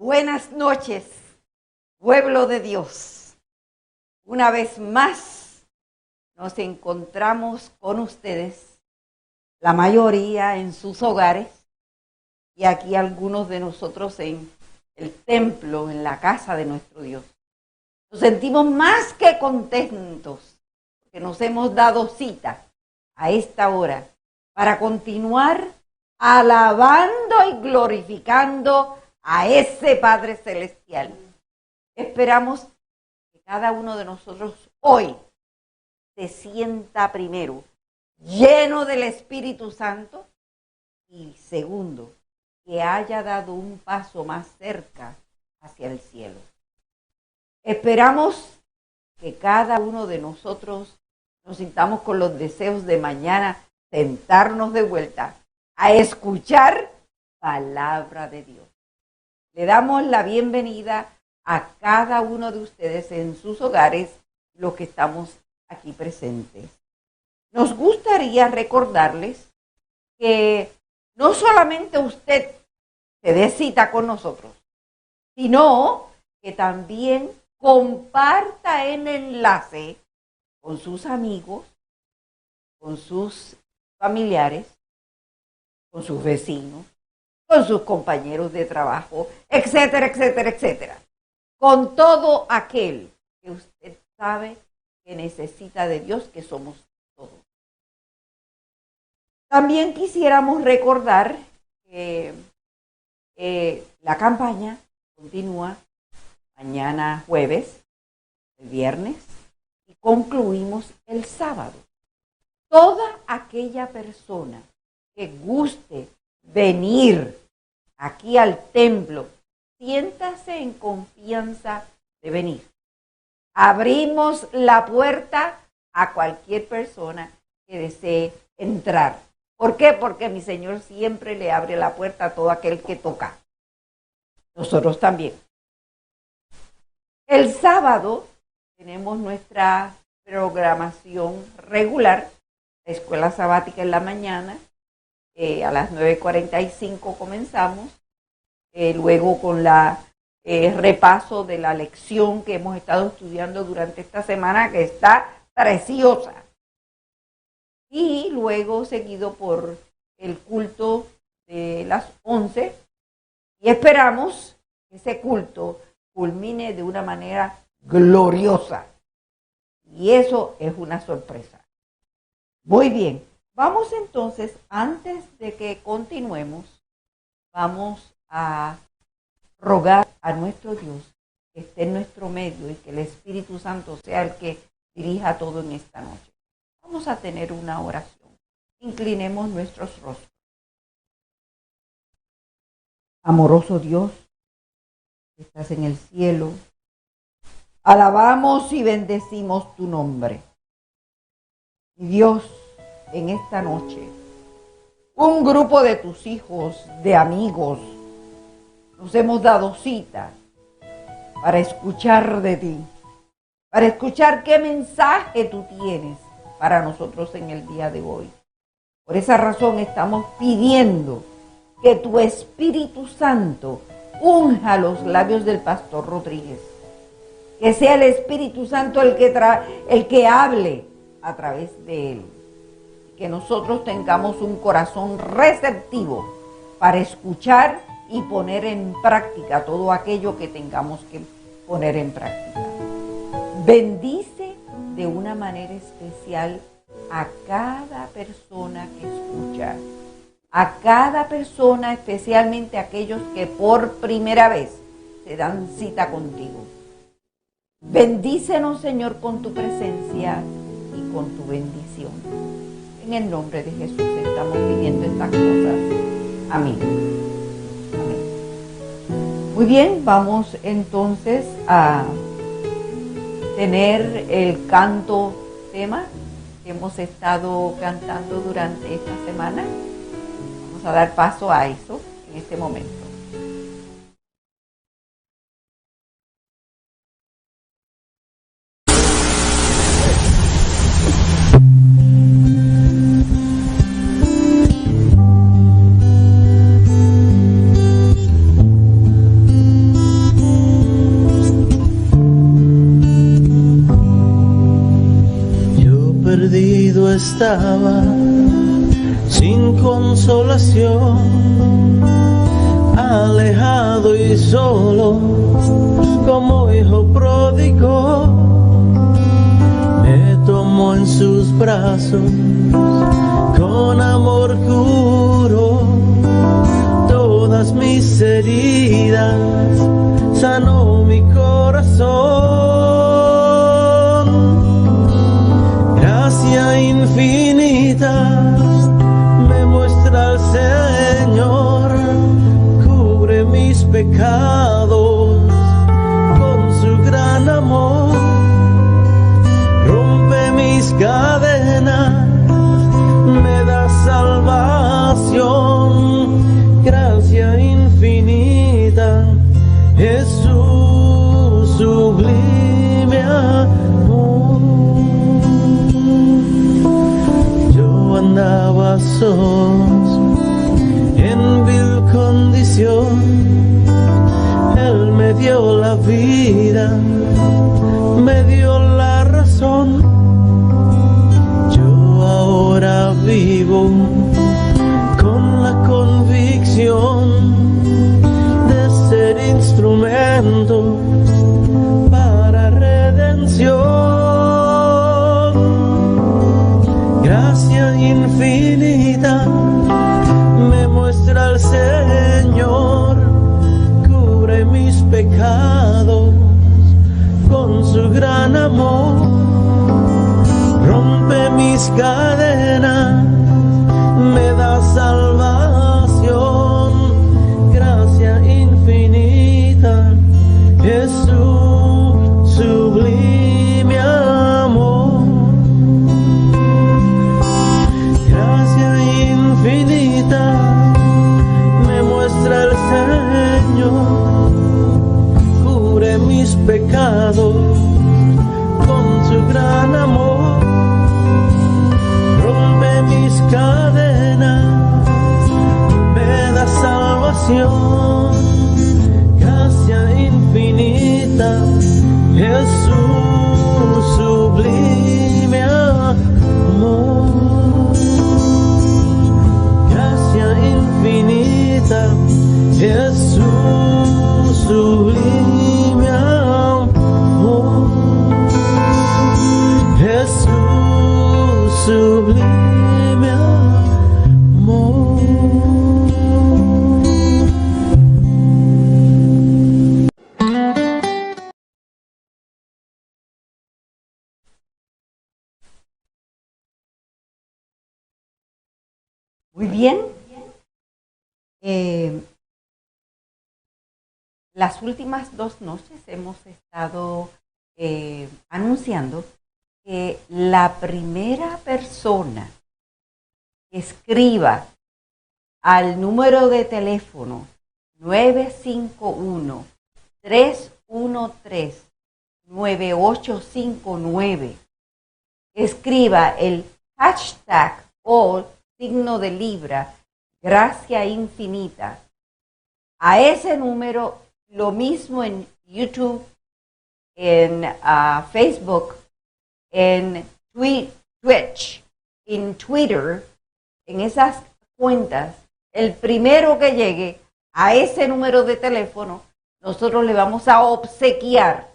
Buenas noches, pueblo de Dios. Una vez más nos encontramos con ustedes, la mayoría en sus hogares y aquí algunos de nosotros en el templo, en la casa de nuestro Dios. Nos sentimos más que contentos porque nos hemos dado cita a esta hora para continuar alabando y glorificando a ese Padre Celestial. Esperamos que cada uno de nosotros hoy se sienta primero lleno del Espíritu Santo y segundo, que haya dado un paso más cerca hacia el cielo. Esperamos que cada uno de nosotros nos sintamos con los deseos de mañana sentarnos de vuelta a escuchar palabra de Dios. Le damos la bienvenida a cada uno de ustedes en sus hogares, los que estamos aquí presentes. Nos gustaría recordarles que no solamente usted se dé cita con nosotros, sino que también comparta el enlace con sus amigos, con sus familiares, con sus vecinos, con sus compañeros de trabajo, etcétera, etcétera, etcétera. Con todo aquel que usted sabe que necesita de Dios, que somos todos. También quisiéramos recordar que la campaña continúa mañana jueves, el viernes, y concluimos el sábado. Toda aquella persona que guste venir aquí al templo, siéntase en confianza de venir. Abrimos la puerta a cualquier persona que desee entrar. ¿Por qué? Porque mi Señor siempre le abre la puerta a todo aquel que toca. Nosotros también. El sábado tenemos nuestra programación regular, la escuela sabática en la mañana, a las 9:45 comenzamos, luego con la repaso de la lección que hemos estado estudiando durante esta semana, que está preciosa. Y luego seguido por el culto de las 11, y esperamos que ese culto culmine de una manera gloriosa. Y eso es una sorpresa. Muy bien, vamos entonces, antes de que continuemos, vamos a rogar a nuestro Dios que esté en nuestro medio y que el Espíritu Santo sea el que dirija todo en esta noche. Vamos a tener una oración. Inclinemos nuestros rostros. Amoroso Dios, que estás en el cielo, alabamos y bendecimos tu nombre. Y Dios, en esta noche, un grupo de tus hijos, de amigos, nos hemos dado cita para escuchar de ti, para escuchar qué mensaje tú tienes para nosotros en el día de hoy. Por esa razón estamos pidiendo que tu Espíritu Santo unja los labios del pastor Rodríguez, que sea el Espíritu Santo el que hable a través de él, que nosotros tengamos un corazón receptivo para escuchar y poner en práctica todo aquello que tengamos que poner en práctica. Bendice de una manera especial a cada persona que escucha, a cada persona, especialmente aquellos que por primera vez se dan cita contigo. Bendícenos, Señor, con tu presencia y con tu bendición. En el nombre de Jesús estamos pidiendo estas cosas. Amén. Amén. Muy bien, vamos entonces a tener el canto tema que hemos estado cantando durante esta semana. Vamos a dar paso a eso en este momento. estaba sin consolación, alejado y solo como hijo pródigo. Me tomó en sus brazos, con amor curó todas mis heridas, sanó mi corazón. Gracia infinita me muestra el Señor, cubre mis pecados con su gran amor, rompe mis cadenas, me da salvación. Gracia infinita, Jesús, sublime amor. Yo andaba solo en vil condición, Él me dio la vida, me dio la razón. Yo ahora vivo con la convicción de ser instrumento para redención. Gracia infinita me muestra el Señor, cubre mis pecados con su gran amor, rompe mis cadenas, me da salvación. Gracia infinita, Jesús, sublime amor. Gracia infinita me muestra el Señor, cubre mis pecados con su gran amor, rompe mis cadenas, me da salvación. Gracia infinita, Jesús, sublime amor. Gracia infinita, Jesús, sublime amor. Jesús, sublime amor. Muy bien. Las últimas 2 noches hemos estado anunciando que la primera persona que escriba al número de teléfono 951-313-9859, escriba el hashtag o signo de libra, gracia infinita. A ese número, lo mismo en YouTube, en Facebook, en Twitch, en Twitter, en esas cuentas, el primero que llegue a ese número de teléfono, nosotros le vamos a obsequiar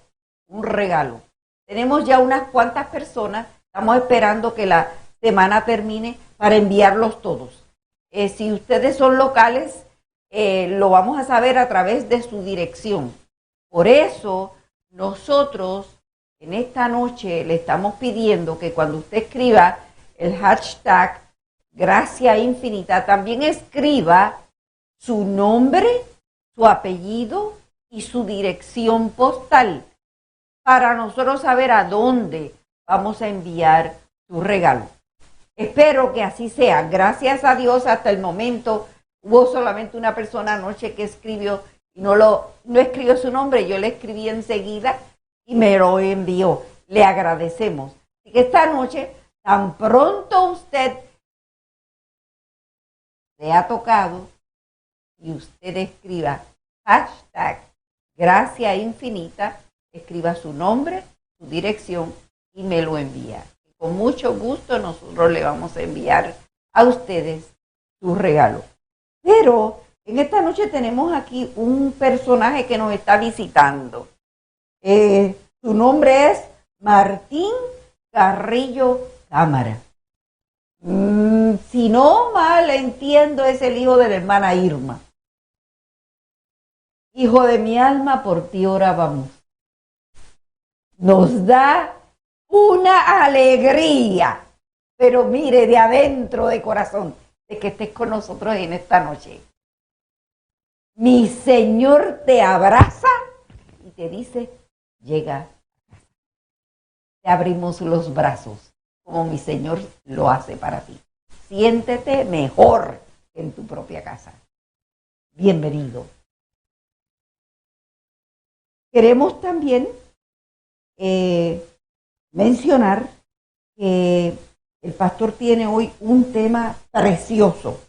un regalo. Tenemos ya unas cuantas personas, estamos esperando que la semana termine para enviarlos todos. Si ustedes son locales, lo vamos a saber a través de su dirección. Por eso, nosotros en esta noche le estamos pidiendo que cuando usted escriba el hashtag Gracia Infinita, también escriba su nombre, su apellido y su dirección postal para nosotros saber a dónde vamos a enviar su regalo. Espero que así sea. Gracias a Dios, hasta el momento hubo solamente una persona anoche que escribió y no escribió su nombre. Yo le escribí enseguida y me lo envió. Le agradecemos. Así que esta noche, tan pronto usted le ha tocado y usted escriba hashtag Gracia Infinita, escriba su nombre, su dirección y me lo envía. con mucho gusto nosotros le vamos a enviar a ustedes su regalo. Pero en esta noche tenemos aquí un personaje que nos está visitando. Su nombre es Martín Carrillo Cámara. Si no mal entiendo, es el hijo de la hermana Irma. Hijo de mi alma, por ti orábamos. Nos da una alegría, pero mire, de adentro, de corazón, de que estés con nosotros en esta noche. Mi Señor te abraza y te dice, llega a casa. Te abrimos los brazos, como mi Señor lo hace para ti. Siéntete mejor que en tu propia casa. Bienvenido. Queremos también mencionar que el pastor tiene hoy un tema precioso.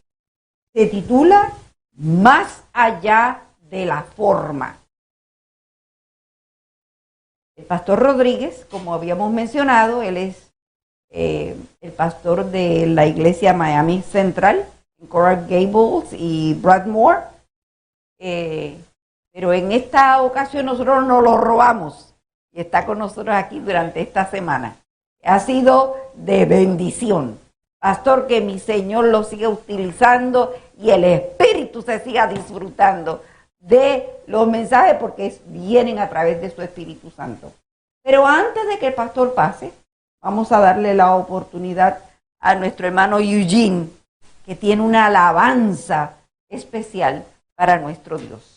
Se titula Más allá de la forma. El pastor Rodríguez, como habíamos mencionado, él es el pastor de la iglesia Miami Central, en Coral Gables y Broadmoor. Pero en esta ocasión nosotros nos lo robamos y está con nosotros aquí durante esta semana. Ha sido de bendición. Pastor, que mi Señor lo siga utilizando y el Espíritu se siga disfrutando de los mensajes porque vienen a través de su Espíritu Santo. Pero antes de que el pastor pase, vamos a darle la oportunidad a nuestro hermano Eugene, que tiene una alabanza especial para nuestro Dios.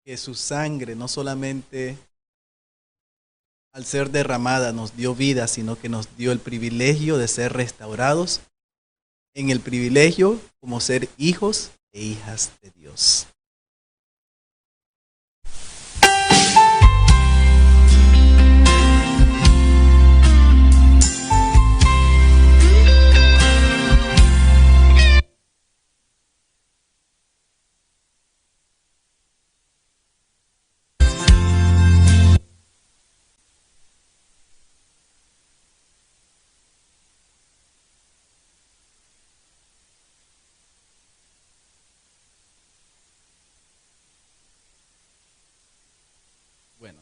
Que su sangre no solamente al ser derramada nos dio vida, sino que nos dio el privilegio de ser restaurados en el privilegio como ser hijos e hijas de Dios. Bueno,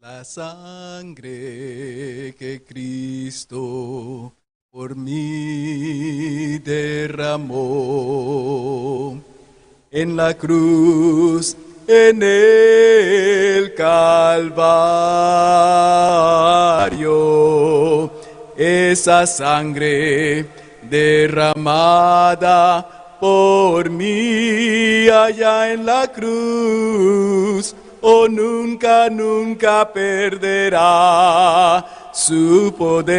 la sangre que Cristo por mí derramó en la cruz, en el Calvario, esa sangre derramada por mí allá en la cruz, oh, nunca, nunca perderá su poder.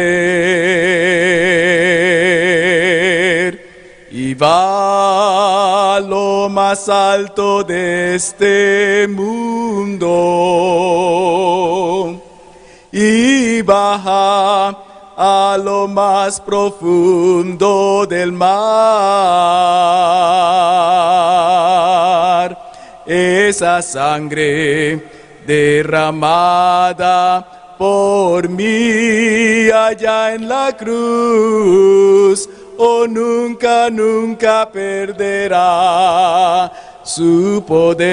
Y va a lo más alto de este mundo y baja a lo más profundo del mar. Esa sangre derramada por mí allá en la cruz, oh, nunca, nunca perderá su poder.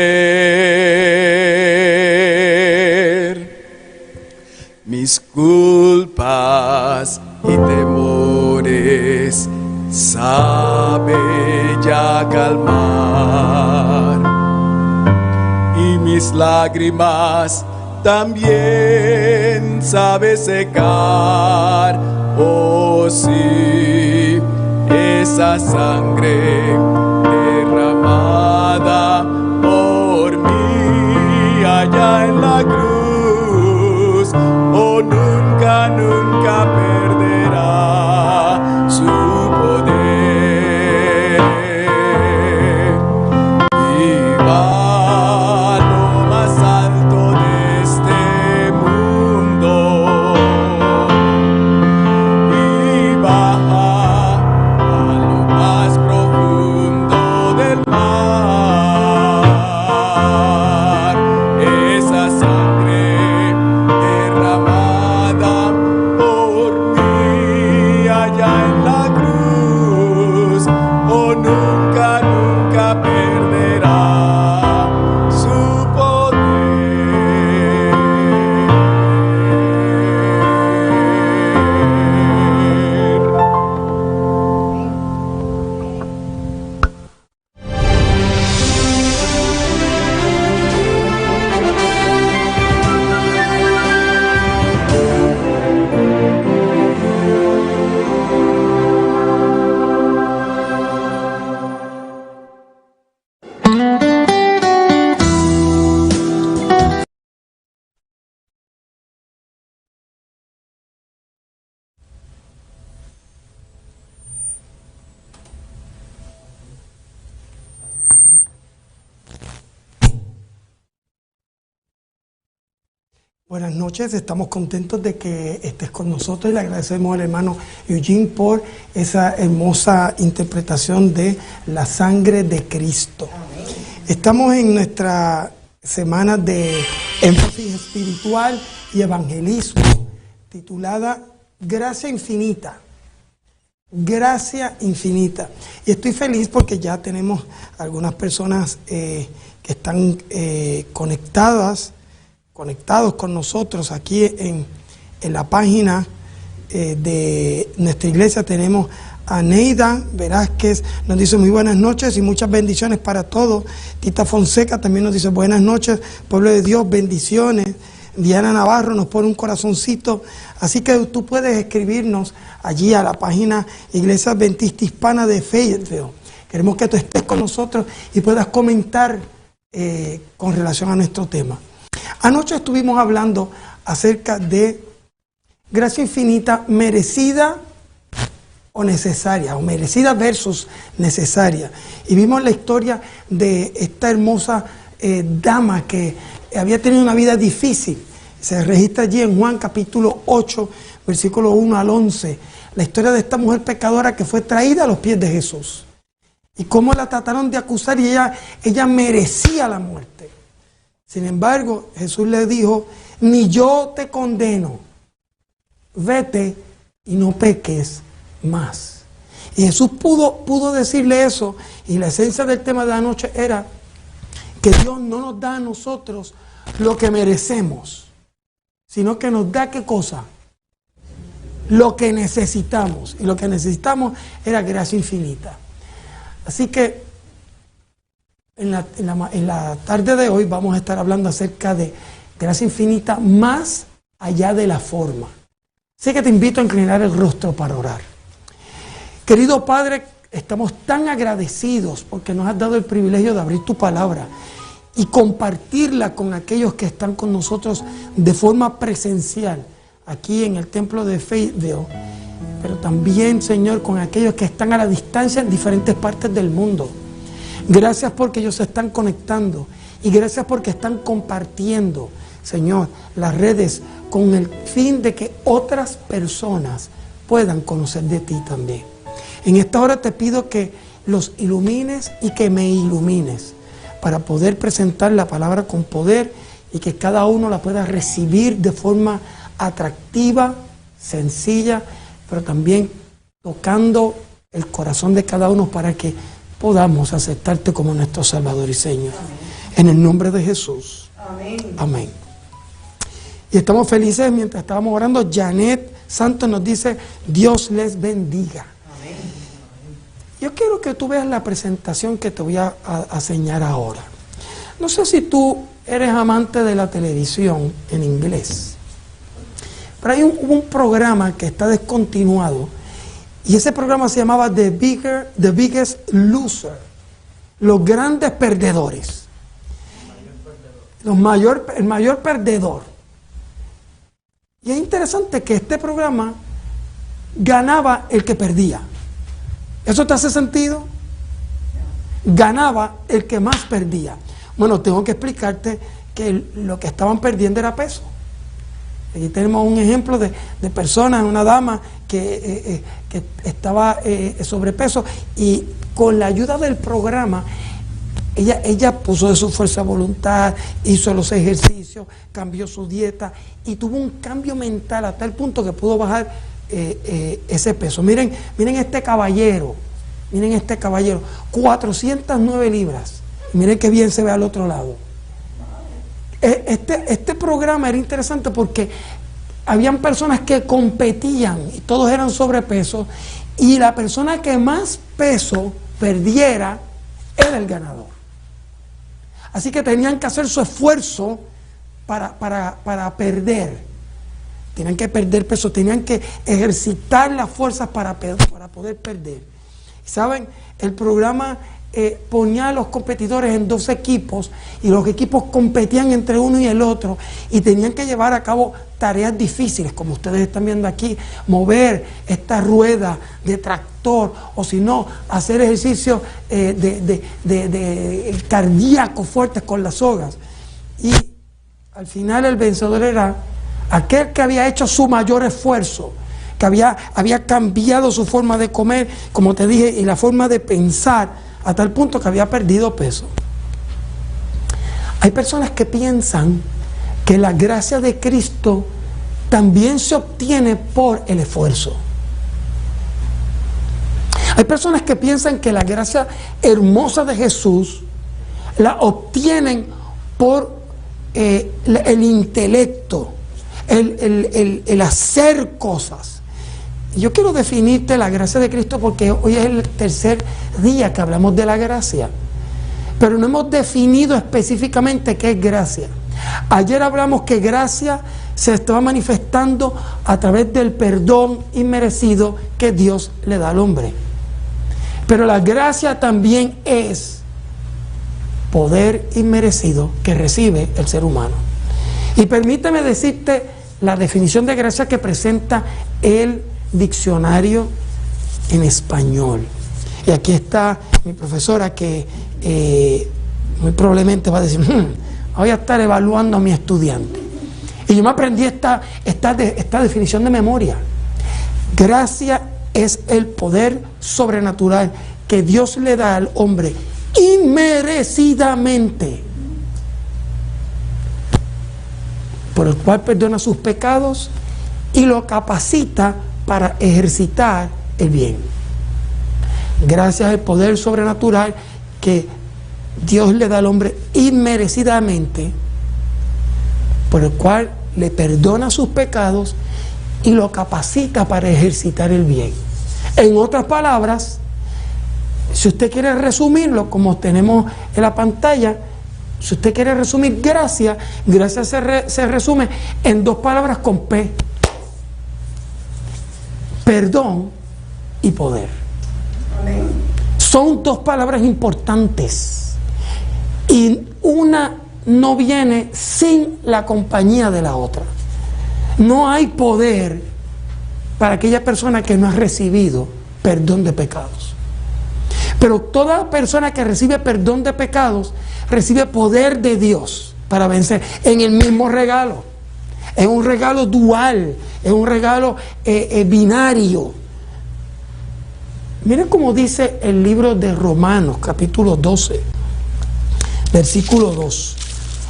Mis culpas y temores sabe ya calmar, y mis lágrimas también sabe secar. Oh, sí, esa sangre derramada por mí allá en la cruz, oh, nunca, nunca perderá su poder. Y va a lo Buenas noches, estamos contentos de que estés con nosotros y le agradecemos al hermano Eugene por esa hermosa interpretación de la sangre de Cristo. Estamos en nuestra semana de énfasis espiritual y evangelismo titulada Gracia Infinita. Gracia Infinita. Y estoy feliz porque ya tenemos algunas personas que están conectados con nosotros aquí en la página de nuestra iglesia. Tenemos a Neida Velázquez, nos dice muy buenas noches y muchas bendiciones para todos. Tita Fonseca también nos dice buenas noches, pueblo de Dios, bendiciones. Diana Navarro nos pone un corazoncito, así que tú puedes escribirnos allí a la página Iglesia Adventista Hispana de Fayetteville. Queremos que tú estés con nosotros y puedas comentar con relación a nuestro tema. Anoche estuvimos hablando acerca de gracia infinita merecida o necesaria, o merecida versus necesaria. Y vimos la historia de esta hermosa dama que había tenido una vida difícil. Se registra allí en Juan capítulo 8, versículo 1 al 11, la historia de esta mujer pecadora que fue traída a los pies de Jesús. Y cómo la trataron de acusar y ella merecía la muerte. Sin embargo, Jesús le dijo, ni yo te condeno, vete y no peques más. Y Jesús pudo decirle eso, y la esencia del tema de la noche era que Dios no nos da a nosotros lo que merecemos, sino que nos da ¿qué cosa? Lo que necesitamos. Y lo que necesitamos era gracia infinita. Así que en la tarde de hoy vamos a estar hablando acerca de gracia infinita más allá de la forma. Así que te invito a inclinar el rostro para orar. Querido Padre, estamos tan agradecidos porque nos has dado el privilegio de abrir tu palabra y compartirla con aquellos que están con nosotros de forma presencial aquí en el templo de Fayetteville, pero también, Señor, con aquellos que están a la distancia en diferentes partes del mundo. Gracias porque ellos se están conectando y gracias porque están compartiendo, Señor, las redes con el fin de que otras personas puedan conocer de ti también. En esta hora te pido que los ilumines y que me ilumines para poder presentar la palabra con poder y que cada uno la pueda recibir de forma atractiva, sencilla, pero también tocando el corazón de cada uno para que podamos aceptarte como nuestro Salvador y Señor. Amén. En el nombre de Jesús. Amén. Amén. Y estamos felices mientras estábamos orando. Janet Santos nos dice, Dios les bendiga. Amén. Yo quiero que tú veas la presentación que te voy a enseñar ahora. No sé si tú eres amante de la televisión en inglés, pero hay un programa que está descontinuado. Y ese programa se llamaba The Biggest Loser, los grandes perdedores, el mayor perdedor. Y es interesante que este programa ganaba el que perdía. ¿Eso te hace sentido? Ganaba el que más perdía. Bueno, tengo que explicarte que lo que estaban perdiendo era peso. Aquí tenemos un ejemplo de personas, una dama que estaba sobrepeso y con la ayuda del programa ella puso de su fuerza de voluntad, hizo los ejercicios, cambió su dieta y tuvo un cambio mental a tal punto que pudo bajar ese peso. Miren este caballero, 409 libras. Y miren qué bien se ve al otro lado. Este programa era interesante porque habían personas que competían y todos eran sobrepeso y la persona que más peso perdiera era el ganador. Así que tenían que hacer su esfuerzo para perder. Tenían que perder peso, tenían que ejercitar las fuerzas para poder perder. ¿Saben? El programa ponía a los competidores en dos equipos y los equipos competían entre uno y el otro y tenían que llevar a cabo tareas difíciles, como ustedes están viendo aquí, mover esta rueda de tractor o si no, hacer ejercicios de cardíacos fuertes con las sogas. Y Al final el vencedor era aquel que había hecho su mayor esfuerzo, que había cambiado su forma de comer, como te dije, y la forma de pensar, a tal punto que había perdido peso. Hay personas que piensan que la gracia de Cristo también se obtiene por el esfuerzo. Hay personas que piensan que la gracia hermosa de Jesús la obtienen por el intelecto, el hacer cosas. Yo quiero definirte la gracia de Cristo porque hoy es el tercer día que hablamos de la gracia, pero no hemos definido específicamente qué es gracia. Ayer hablamos que gracia se estaba manifestando a través del perdón inmerecido que Dios le da al hombre. Pero la gracia también es poder inmerecido que recibe el ser humano. Y permíteme decirte la definición de gracia que presenta el diccionario en español. Y aquí está mi profesora que muy probablemente va a decir, voy a estar evaluando a mi estudiante. Y yo me aprendí esta definición de memoria. Gracia es el poder sobrenatural que Dios le da al hombre inmerecidamente, por el cual perdona sus pecados y lo capacita para ejercitar el bien. Gracias al poder sobrenatural que Dios le da al hombre inmerecidamente, por el cual le perdona sus pecados y lo capacita para ejercitar el bien. En otras palabras, si usted quiere resumirlo, como tenemos en la pantalla, si usted quiere resumir gracia, gracia se resume en dos palabras con P: perdón y poder. Amén. Son dos palabras importantes y una no viene sin la compañía de la otra. No hay poder para aquella persona que no ha recibido perdón de pecados. Pero toda persona que recibe perdón de pecados recibe poder de Dios para vencer en el mismo regalo. Es un regalo dual, es un regalo binario. Miren cómo dice el libro de Romanos, capítulo 12, versículo 2.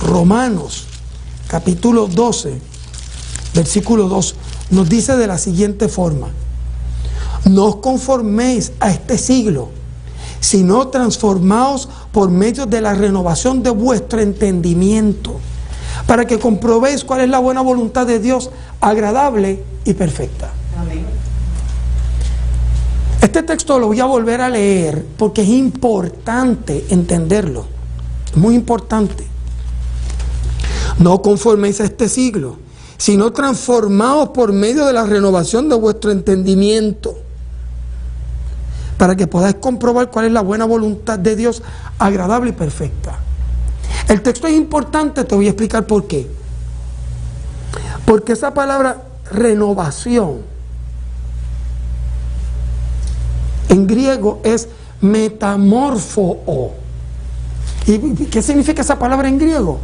Romanos, capítulo 12, versículo 2, nos dice de la siguiente forma: no os conforméis a este siglo, sino transformaos por medio de la renovación de vuestro entendimiento, para que comprobéis cuál es la buena voluntad de Dios, agradable y perfecta. Amén. Este texto lo voy a volver a leer porque es importante entenderlo, es muy importante. No conforméis a este siglo, sino transformaos por medio de la renovación de vuestro entendimiento, para que podáis comprobar cuál es la buena voluntad de Dios, agradable y perfecta. El texto es importante, te voy a explicar por qué. Porque esa palabra renovación en griego es metamorfo. ¿Y qué significa esa palabra en griego?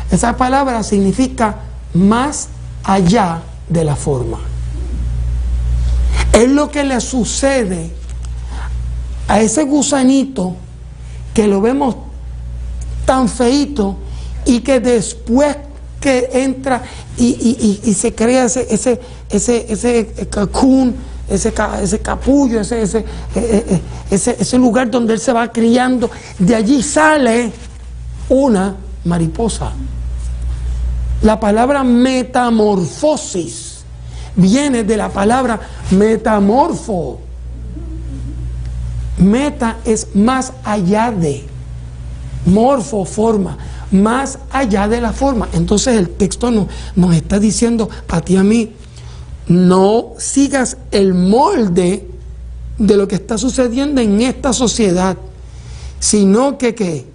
Esa palabra significa más allá de la forma. Es lo que le sucede a ese gusanito que lo vemos tan feíto y que después que entra y se crea ese cocoon, ese capullo, ese lugar donde él se va criando, de allí sale una mariposa. La palabra metamorfosis viene de la palabra metamorfo. Meta es más allá de, morfo, forma, más allá de la forma. Entonces el texto nos está diciendo a ti y a mí: no sigas el molde de lo que está sucediendo en esta sociedad, sino que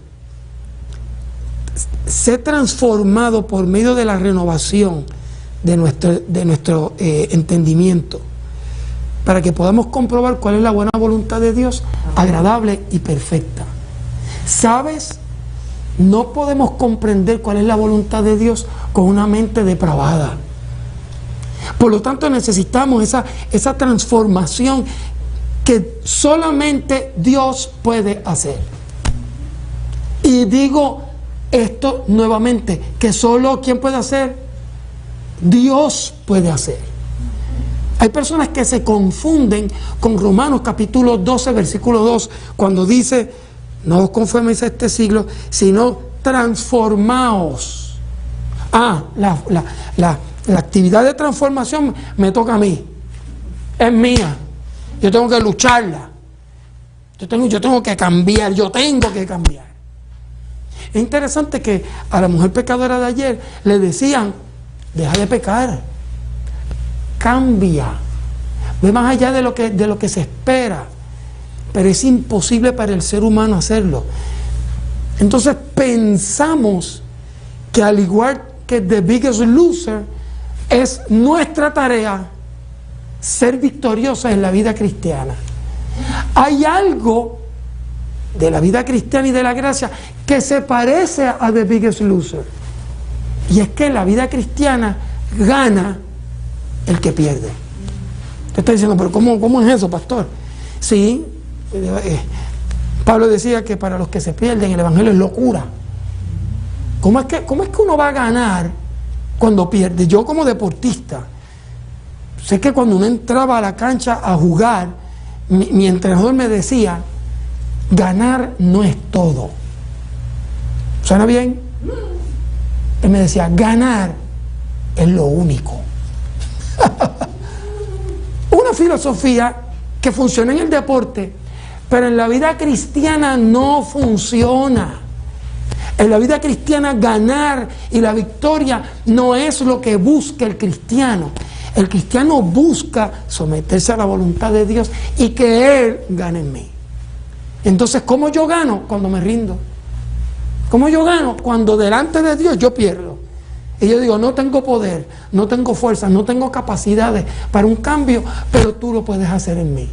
sé transformado por medio de la renovación de nuestro entendimiento, para que podamos comprobar cuál es la buena voluntad de Dios, agradable y perfecta. ¿Sabes No podemos comprender cuál es la voluntad de Dios con una mente depravada. Por lo tanto, necesitamos esa transformación que solamente Dios puede hacer. Y digo esto nuevamente, que solo ¿quién puede hacer? Dios puede hacer. Hay personas que se confunden con Romanos capítulo 12, versículo 2, cuando dice, no os conforméis a este siglo, sino transformaos. La actividad de transformación me toca a mí, es mía, yo tengo que lucharla, yo tengo que cambiar, Es interesante que a la mujer pecadora de ayer le decían, deja de pecar, cambia, ve más allá de lo que se espera, pero es imposible para el ser humano hacerlo. Entonces pensamos que al igual que The Biggest Loser, es nuestra tarea ser victoriosos en la vida cristiana. Hay algo de la vida cristiana y de la gracia que se parece a The Biggest Loser, y es que en la vida cristiana gana el que pierde. Te está diciendo, pero ¿cómo es eso, pastor? Sí, Pablo decía que para los que se pierden el evangelio es locura. ¿Cómo es que uno va a ganar cuando pierde? Yo como deportista sé que cuando uno entraba a la cancha a jugar, mi entrenador me decía, ganar no es todo. ¿Suena bien? Él me decía, ganar es lo único. Una filosofía que funciona en el deporte, pero en la vida cristiana no funciona. En la vida cristiana ganar y la victoria no es lo que busca el cristiano. El cristiano busca someterse a la voluntad de Dios y que Él gane en mí. Entonces, ¿cómo yo gano? Cuando me rindo. ¿Cómo yo gano? Cuando delante de Dios yo pierdo. Y yo digo, no tengo poder, no tengo fuerza, no tengo capacidades para un cambio, pero tú lo puedes hacer en mí.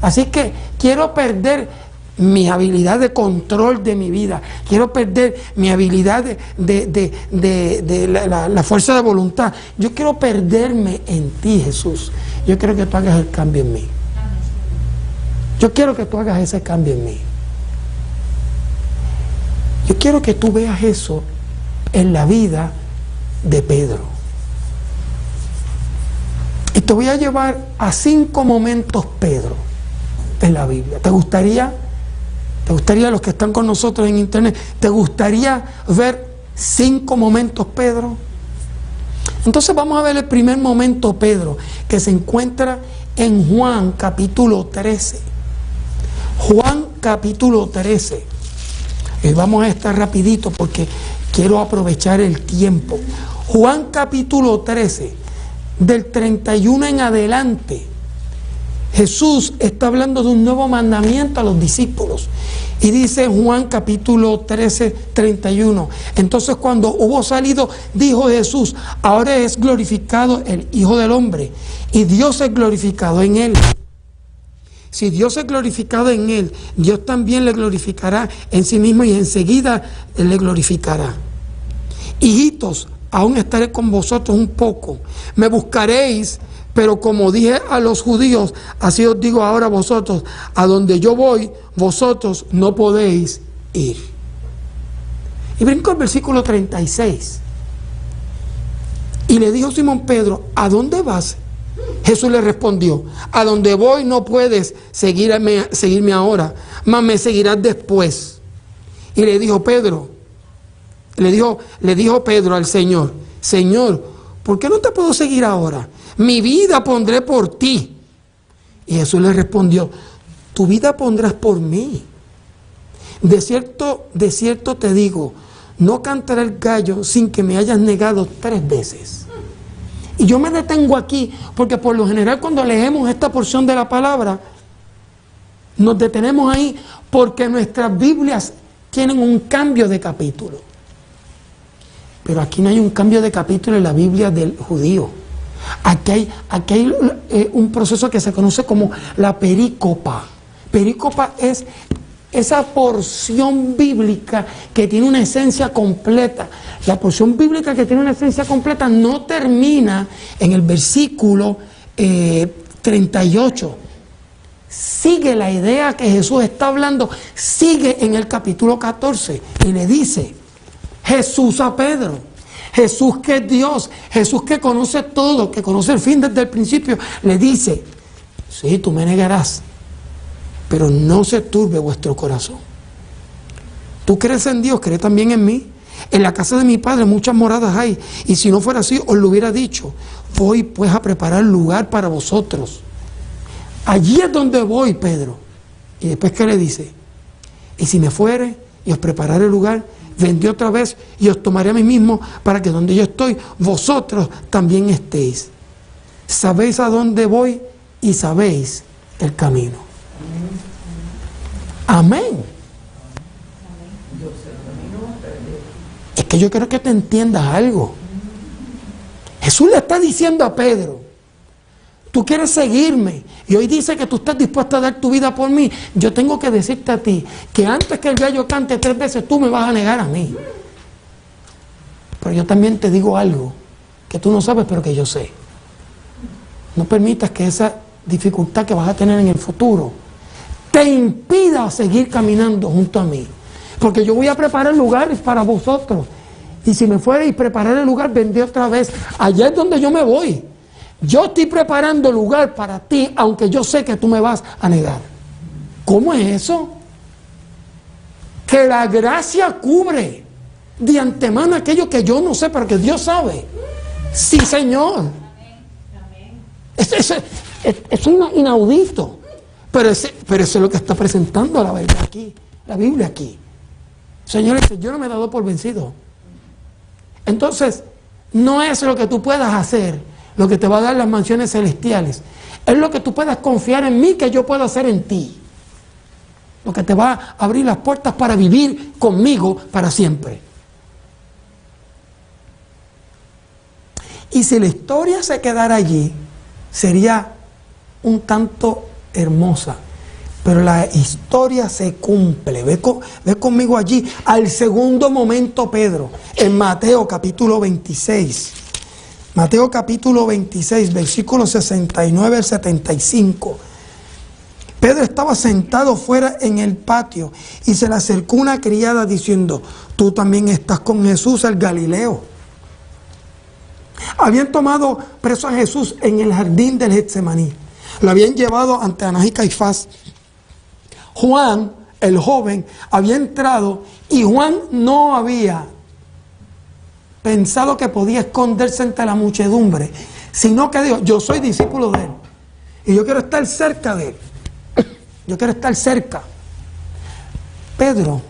Así que quiero perder mi habilidad de control de mi vida, quiero perder mi habilidad de la fuerza de voluntad. Yo quiero perderme en ti, Jesús. Yo quiero que tú hagas el cambio en mí. Yo quiero que tú hagas ese cambio en mí. Yo quiero que tú veas eso en la vida de Pedro. Y te voy a llevar a 5 momentos Pedro en la Biblia. ¿Te gustaría los que están con nosotros en internet, te gustaría ver 5 momentos Pedro? Entonces vamos a ver el primer momento Pedro, que se encuentra en Juan capítulo 13. Juan capítulo 13. Y vamos a estar rapidito porque quiero aprovechar el tiempo. Juan capítulo 13, del 31 en adelante, Jesús está hablando de un nuevo mandamiento a los discípulos. Y dice Juan capítulo 13, 31. Entonces cuando hubo salido, dijo Jesús, ahora es glorificado el Hijo del Hombre, y Dios es glorificado en él. Si Dios es glorificado en él, Dios también le glorificará en sí mismo y enseguida le glorificará. Hijitos, aún estaré con vosotros un poco. Me buscaréis, pero como dije a los judíos, así os digo ahora a vosotros, a donde yo voy, vosotros no podéis ir. Y brinco al versículo 36. Y le dijo Simón Pedro, ¿a dónde vas? Jesús le respondió, a donde voy no puedes seguirme ahora, mas me seguirás después. Y le dijo Pedro al Señor, Señor, ¿por qué no te puedo seguir ahora? Mi vida pondré por ti. Y Jesús le respondió, tu vida pondrás por mí. De cierto te digo, no cantará el gallo sin que me hayas negado 3 veces. Y yo me detengo aquí porque por lo general cuando leemos esta porción de la palabra, nos detenemos ahí porque nuestras Biblias tienen un cambio de capítulo. Pero aquí no hay un cambio de capítulo en la Biblia del judío. Aquí hay un proceso que se conoce como la perícopa. Perícopa es esa porción bíblica que tiene una esencia completa. La porción bíblica que tiene una esencia completa no termina en el versículo 38. Sigue la idea que Jesús está hablando, sigue en el capítulo 14 y le dice Jesús a Pedro, Jesús que es Dios, Jesús que conoce todo, que conoce el fin desde el principio, le dice, sí, tú me negarás, pero no se turbe vuestro corazón. Tú crees en Dios, crees también en mí. En la casa de mi Padre muchas moradas hay, y si no fuera así os lo hubiera dicho. Voy pues a preparar lugar para vosotros. Allí es donde voy, Pedro. Y después, ¿qué le dice? Y si me fuere y os prepararé lugar, vendré otra vez y os tomaré a mí mismo, para que donde yo estoy, vosotros también estéis. Sabéis a dónde voy y sabéis el camino. Amén. Es que yo quiero que te entiendas algo. Jesús le está diciendo a Pedro, tú quieres seguirme y hoy dice que tú estás dispuesto a dar tu vida por mí. Yo tengo que decirte a ti que antes que el gallo cante 3 veces tú me vas a negar a mí. Pero yo también te digo algo que tú no sabes pero que yo sé. No permitas que esa dificultad que vas a tener en el futuro te impida seguir caminando junto a mí, porque yo voy a preparar lugares para vosotros, y si me fuera y preparar el lugar, vendré otra vez. Allá es donde yo me voy. Yo estoy preparando lugar para ti, aunque yo sé que tú me vas a negar. ¿Cómo es eso? Que la gracia cubre de antemano aquello que yo no sé, pero que Dios sabe. Sí, Señor. Eso es inaudito. Pero eso es lo que está presentando la verdad aquí, la Biblia aquí. Señores, yo no me he dado por vencido. Entonces, no es lo que tú puedas hacer lo que te va a dar las mansiones celestiales. Es lo que tú puedas confiar en mí que yo puedo hacer en ti. Lo que te va a abrir las puertas para vivir conmigo para siempre. Y si la historia se quedara allí, sería un tanto hermosa, pero la historia se cumple. Ve conmigo allí al segundo momento, Pedro, en Mateo capítulo 26. Mateo capítulo 26, versículos 69 al 75. Pedro estaba sentado fuera en el patio y se le acercó una criada diciendo, tú también estás con Jesús el Galileo. Habían tomado preso a Jesús en el jardín del Getsemaní. Lo habían llevado ante Anás y Caifás. Juan, el joven, había entrado y Juan no había pensado que podía esconderse entre la muchedumbre, sino que dijo, yo soy discípulo de él y yo quiero estar cerca de él. Yo quiero estar cerca. Pedro,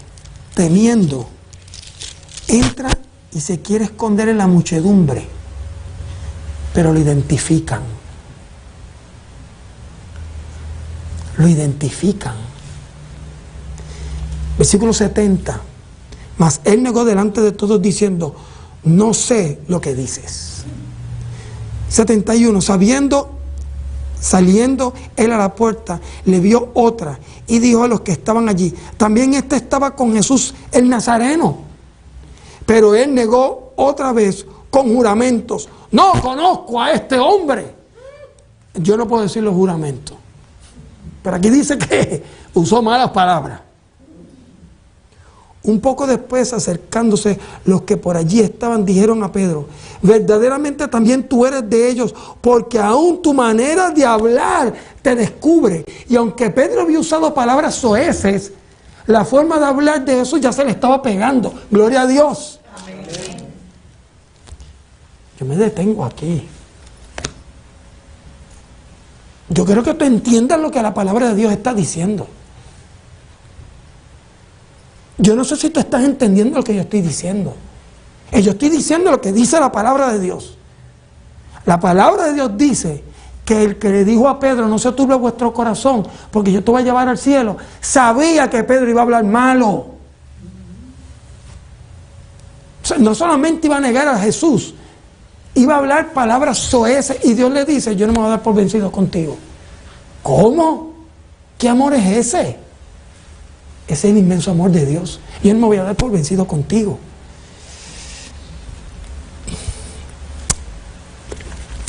temiendo, entra y se quiere esconder en la muchedumbre, pero lo identifican. Lo identifican. Versículo 70. Mas él negó delante de todos diciendo, no sé lo que dices. 71. Saliendo él a la puerta, le vio otra y dijo a los que estaban allí, también este estaba con Jesús el Nazareno. Pero él negó otra vez con juramentos, no conozco a este hombre. Yo no puedo decir los juramentos, pero aquí dice que usó malas palabras. Un poco después, acercándose los que por allí estaban, dijeron a Pedro, verdaderamente también tú eres de ellos, porque aún tu manera de hablar te descubre. Y aunque Pedro había usado palabras soeces, la forma de hablar de Jesús ya se le estaba pegando. Gloria a Dios. Amén. Yo me detengo aquí. Yo quiero que tú entiendas lo que la palabra de Dios está diciendo. Yo no sé si tú estás entendiendo lo que yo estoy diciendo. Yo estoy diciendo lo que dice la palabra de Dios. La palabra de Dios dice que el que le dijo a Pedro, no se turbe vuestro corazón, porque yo te voy a llevar al cielo, sabía que Pedro iba a hablar malo. O sea, no solamente iba a negar a Jesús, iba a hablar palabras soeces, y Dios le dice, yo no me voy a dar por vencido contigo. ¿Cómo? ¿Qué amor es ese? Ese es el inmenso amor de Dios. Y Él me voy a dar por vencido contigo.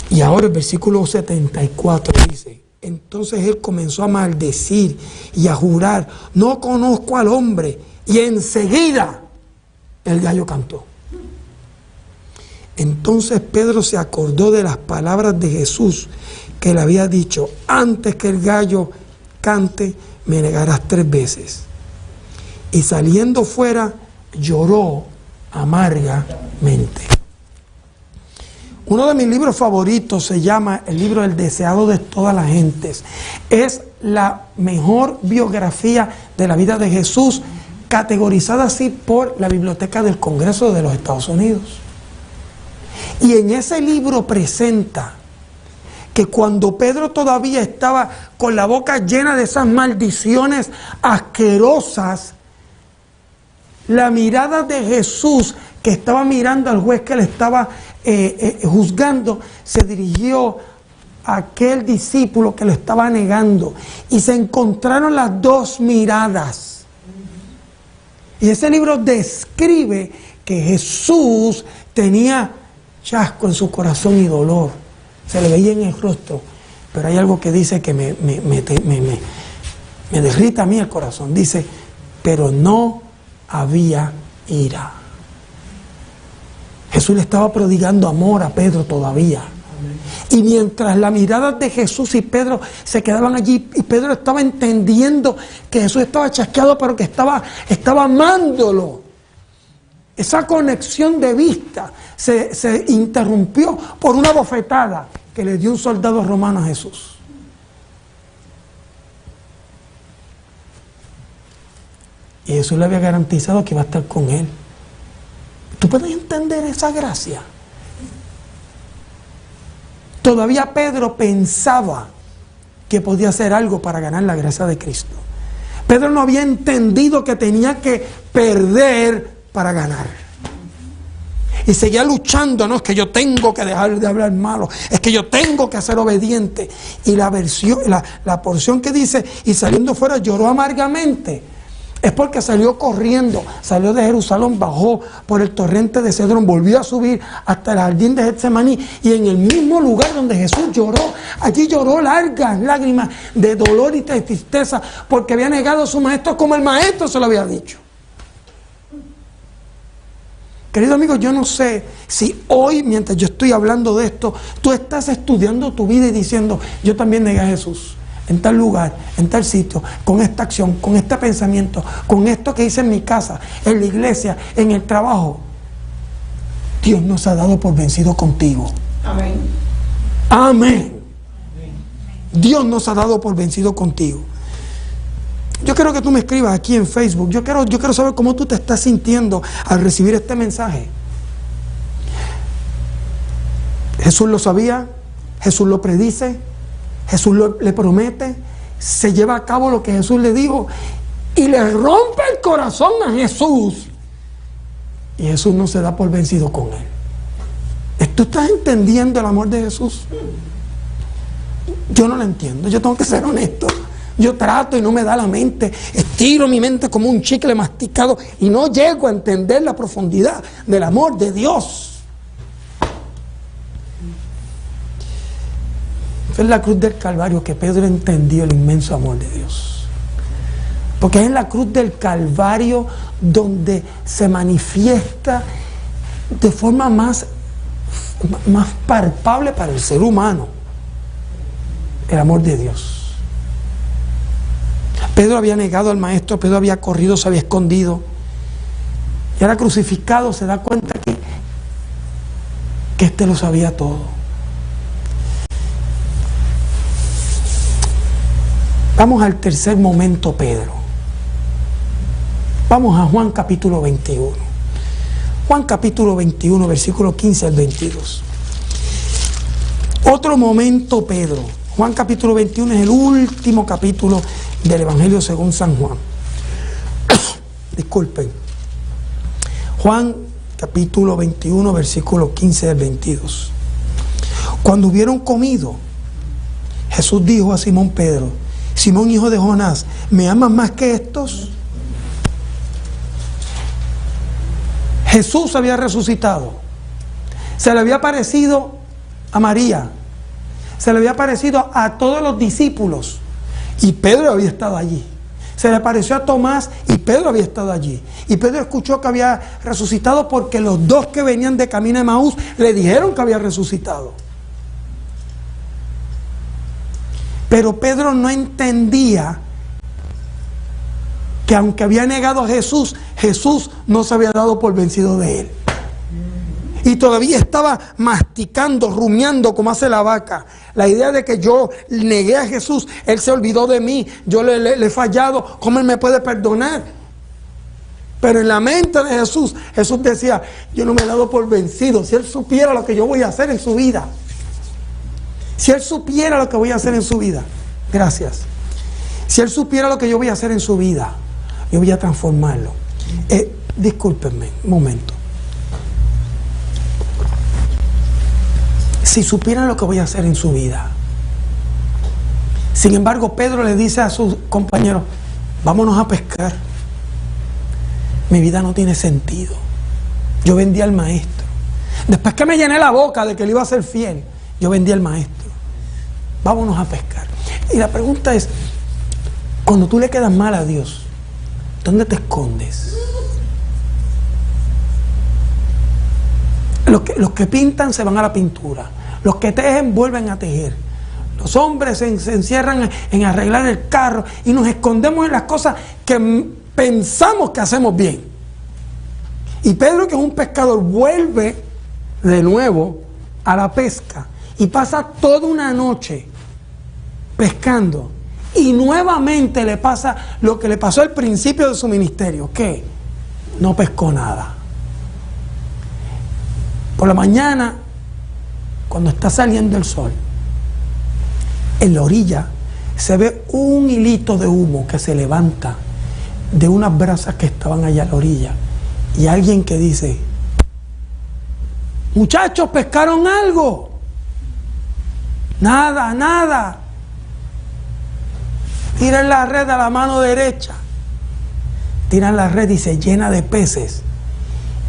Y ahora el versículo 74 dice: entonces él comenzó a maldecir y a jurar: no conozco al hombre. Y enseguida el gallo cantó. Entonces Pedro se acordó de las palabras de Jesús que le había dicho: antes que el gallo cante, me negarás 3 veces. Y saliendo fuera, lloró amargamente. Uno de mis libros favoritos se llama El libro del deseado de todas las gentes. Es la mejor biografía de la vida de Jesús, categorizada así por la Biblioteca del Congreso de los Estados Unidos. Y en ese libro presenta que cuando Pedro todavía estaba con la boca llena de esas maldiciones asquerosas, la mirada de Jesús, que estaba mirando al juez que le estaba juzgando, se dirigió a aquel discípulo que lo estaba negando, y se encontraron las dos miradas. Y ese libro describe que Jesús tenía chasco en su corazón y dolor, se le veía en el rostro, pero hay algo que dice que me derrita a mí el corazón. Dice: pero no había ira. Jesús le estaba prodigando amor a Pedro todavía. Y mientras la mirada de Jesús y Pedro se quedaban allí, y Pedro estaba entendiendo que Jesús estaba chasqueado, pero que estaba amándolo, esa conexión de vista se interrumpió por una bofetada que le dio un soldado romano a Jesús. Y Jesús le había garantizado que iba a estar con él. ¿Tú puedes entender esa gracia? Todavía Pedro pensaba que podía hacer algo para ganar la gracia de Cristo. Pedro no había entendido que tenía que perder para ganar. Y seguía luchando: no, es que yo tengo que dejar de hablar malo, es que yo tengo que ser obediente. Y la porción que dice: y saliendo fuera lloró amargamente, es porque salió corriendo, salió de Jerusalén, bajó por el torrente de Cedrón, volvió a subir hasta el jardín de Getsemaní, y en el mismo lugar donde Jesús lloró, allí lloró largas lágrimas de dolor y de tristeza, porque había negado a su maestro como el maestro se lo había dicho. Querido amigo, yo no sé si hoy, mientras yo estoy hablando de esto, tú estás estudiando tu vida y diciendo: yo también negué a Jesús en tal lugar, en tal sitio, con esta acción, con este pensamiento, con esto que hice en mi casa, en la iglesia, en el trabajo. Dios nos ha dado por vencido contigo. Amén. Amén. Dios nos ha dado por vencido contigo. Yo quiero que tú me escribas aquí en Facebook. Yo quiero saber cómo tú te estás sintiendo al recibir este mensaje. Jesús lo sabía, Jesús lo predice, Jesús le promete, se lleva a cabo lo que Jesús le dijo, y le rompe el corazón a Jesús. Y Jesús no se da por vencido con él. ¿Tú estás entendiendo el amor de Jesús? Yo no lo entiendo, yo tengo que ser honesto. Yo trato y no me da la mente, estiro mi mente como un chicle masticado y no llego a entender la profundidad del amor de Dios. Fue en la cruz del Calvario que Pedro entendió el inmenso amor de Dios. Porque es en la cruz del Calvario donde se manifiesta de forma más palpable para el ser humano el amor de Dios. Pedro había negado al maestro, Pedro había corrido, se había escondido, y ahora crucificado se da cuenta que este lo sabía todo. Vamos al tercer momento, Pedro. Vamos a Juan capítulo 21. Juan capítulo 21, versículo 15 al 22. Otro momento, Pedro. Juan capítulo 21 es el último capítulo del Evangelio según San Juan. Disculpen. Juan capítulo 21, versículo 15 al 22. Cuando hubieron comido, Jesús dijo a Simón Pedro: Simón, hijo de Jonás, ¿me amas más que estos? Jesús había resucitado. Se le había aparecido a María. Se le había aparecido a todos los discípulos. Y Pedro había estado allí. Se le apareció a Tomás y Pedro había estado allí. Y Pedro escuchó que había resucitado porque los dos que venían de camino de Emaús le dijeron que había resucitado. Pero Pedro no entendía que aunque había negado a Jesús, Jesús no se había dado por vencido de él. Y todavía estaba masticando, rumiando como hace la vaca. La idea de que yo negué a Jesús, Él se olvidó de mí, yo le he fallado, ¿cómo Él me puede perdonar? Pero en la mente de Jesús, Jesús decía, yo no me he dado por vencido. Si Él supiera lo que yo voy a hacer en su vida. Si Él supiera lo que voy a hacer en su vida. Gracias. Si Él supiera lo que yo voy a hacer en su vida, yo voy a transformarlo. Discúlpenme, un momento. Si supieran lo que voy a hacer en su vida. Sin embargo, Pedro le dice a sus compañeros, vámonos a pescar. Mi vida no tiene sentido. Yo vendí al maestro. Después que me llené la boca de que le iba a ser fiel, yo vendí al maestro. Vámonos a pescar. Y la pregunta es, cuando tú le quedas mal a Dios, ¿dónde te escondes? Los que pintan se van a la pintura. Los que tejen vuelven a tejer. Los hombres se encierran en arreglar el carro y nos escondemos en las cosas que pensamos que hacemos bien. Y Pedro, que es un pescador, vuelve de nuevo a la pesca y pasa toda una noche pescando. Y nuevamente le pasa lo que le pasó al principio de su ministerio, que no pescó nada. Por la mañana, cuando está saliendo el sol, en la orilla se ve un hilito de humo que se levanta de unas brasas que estaban allá a la orilla. Y alguien que dice, muchachos, ¿pescaron algo? Nada, nada. Tiran la red a la mano derecha. Tiran la red y se llena de peces.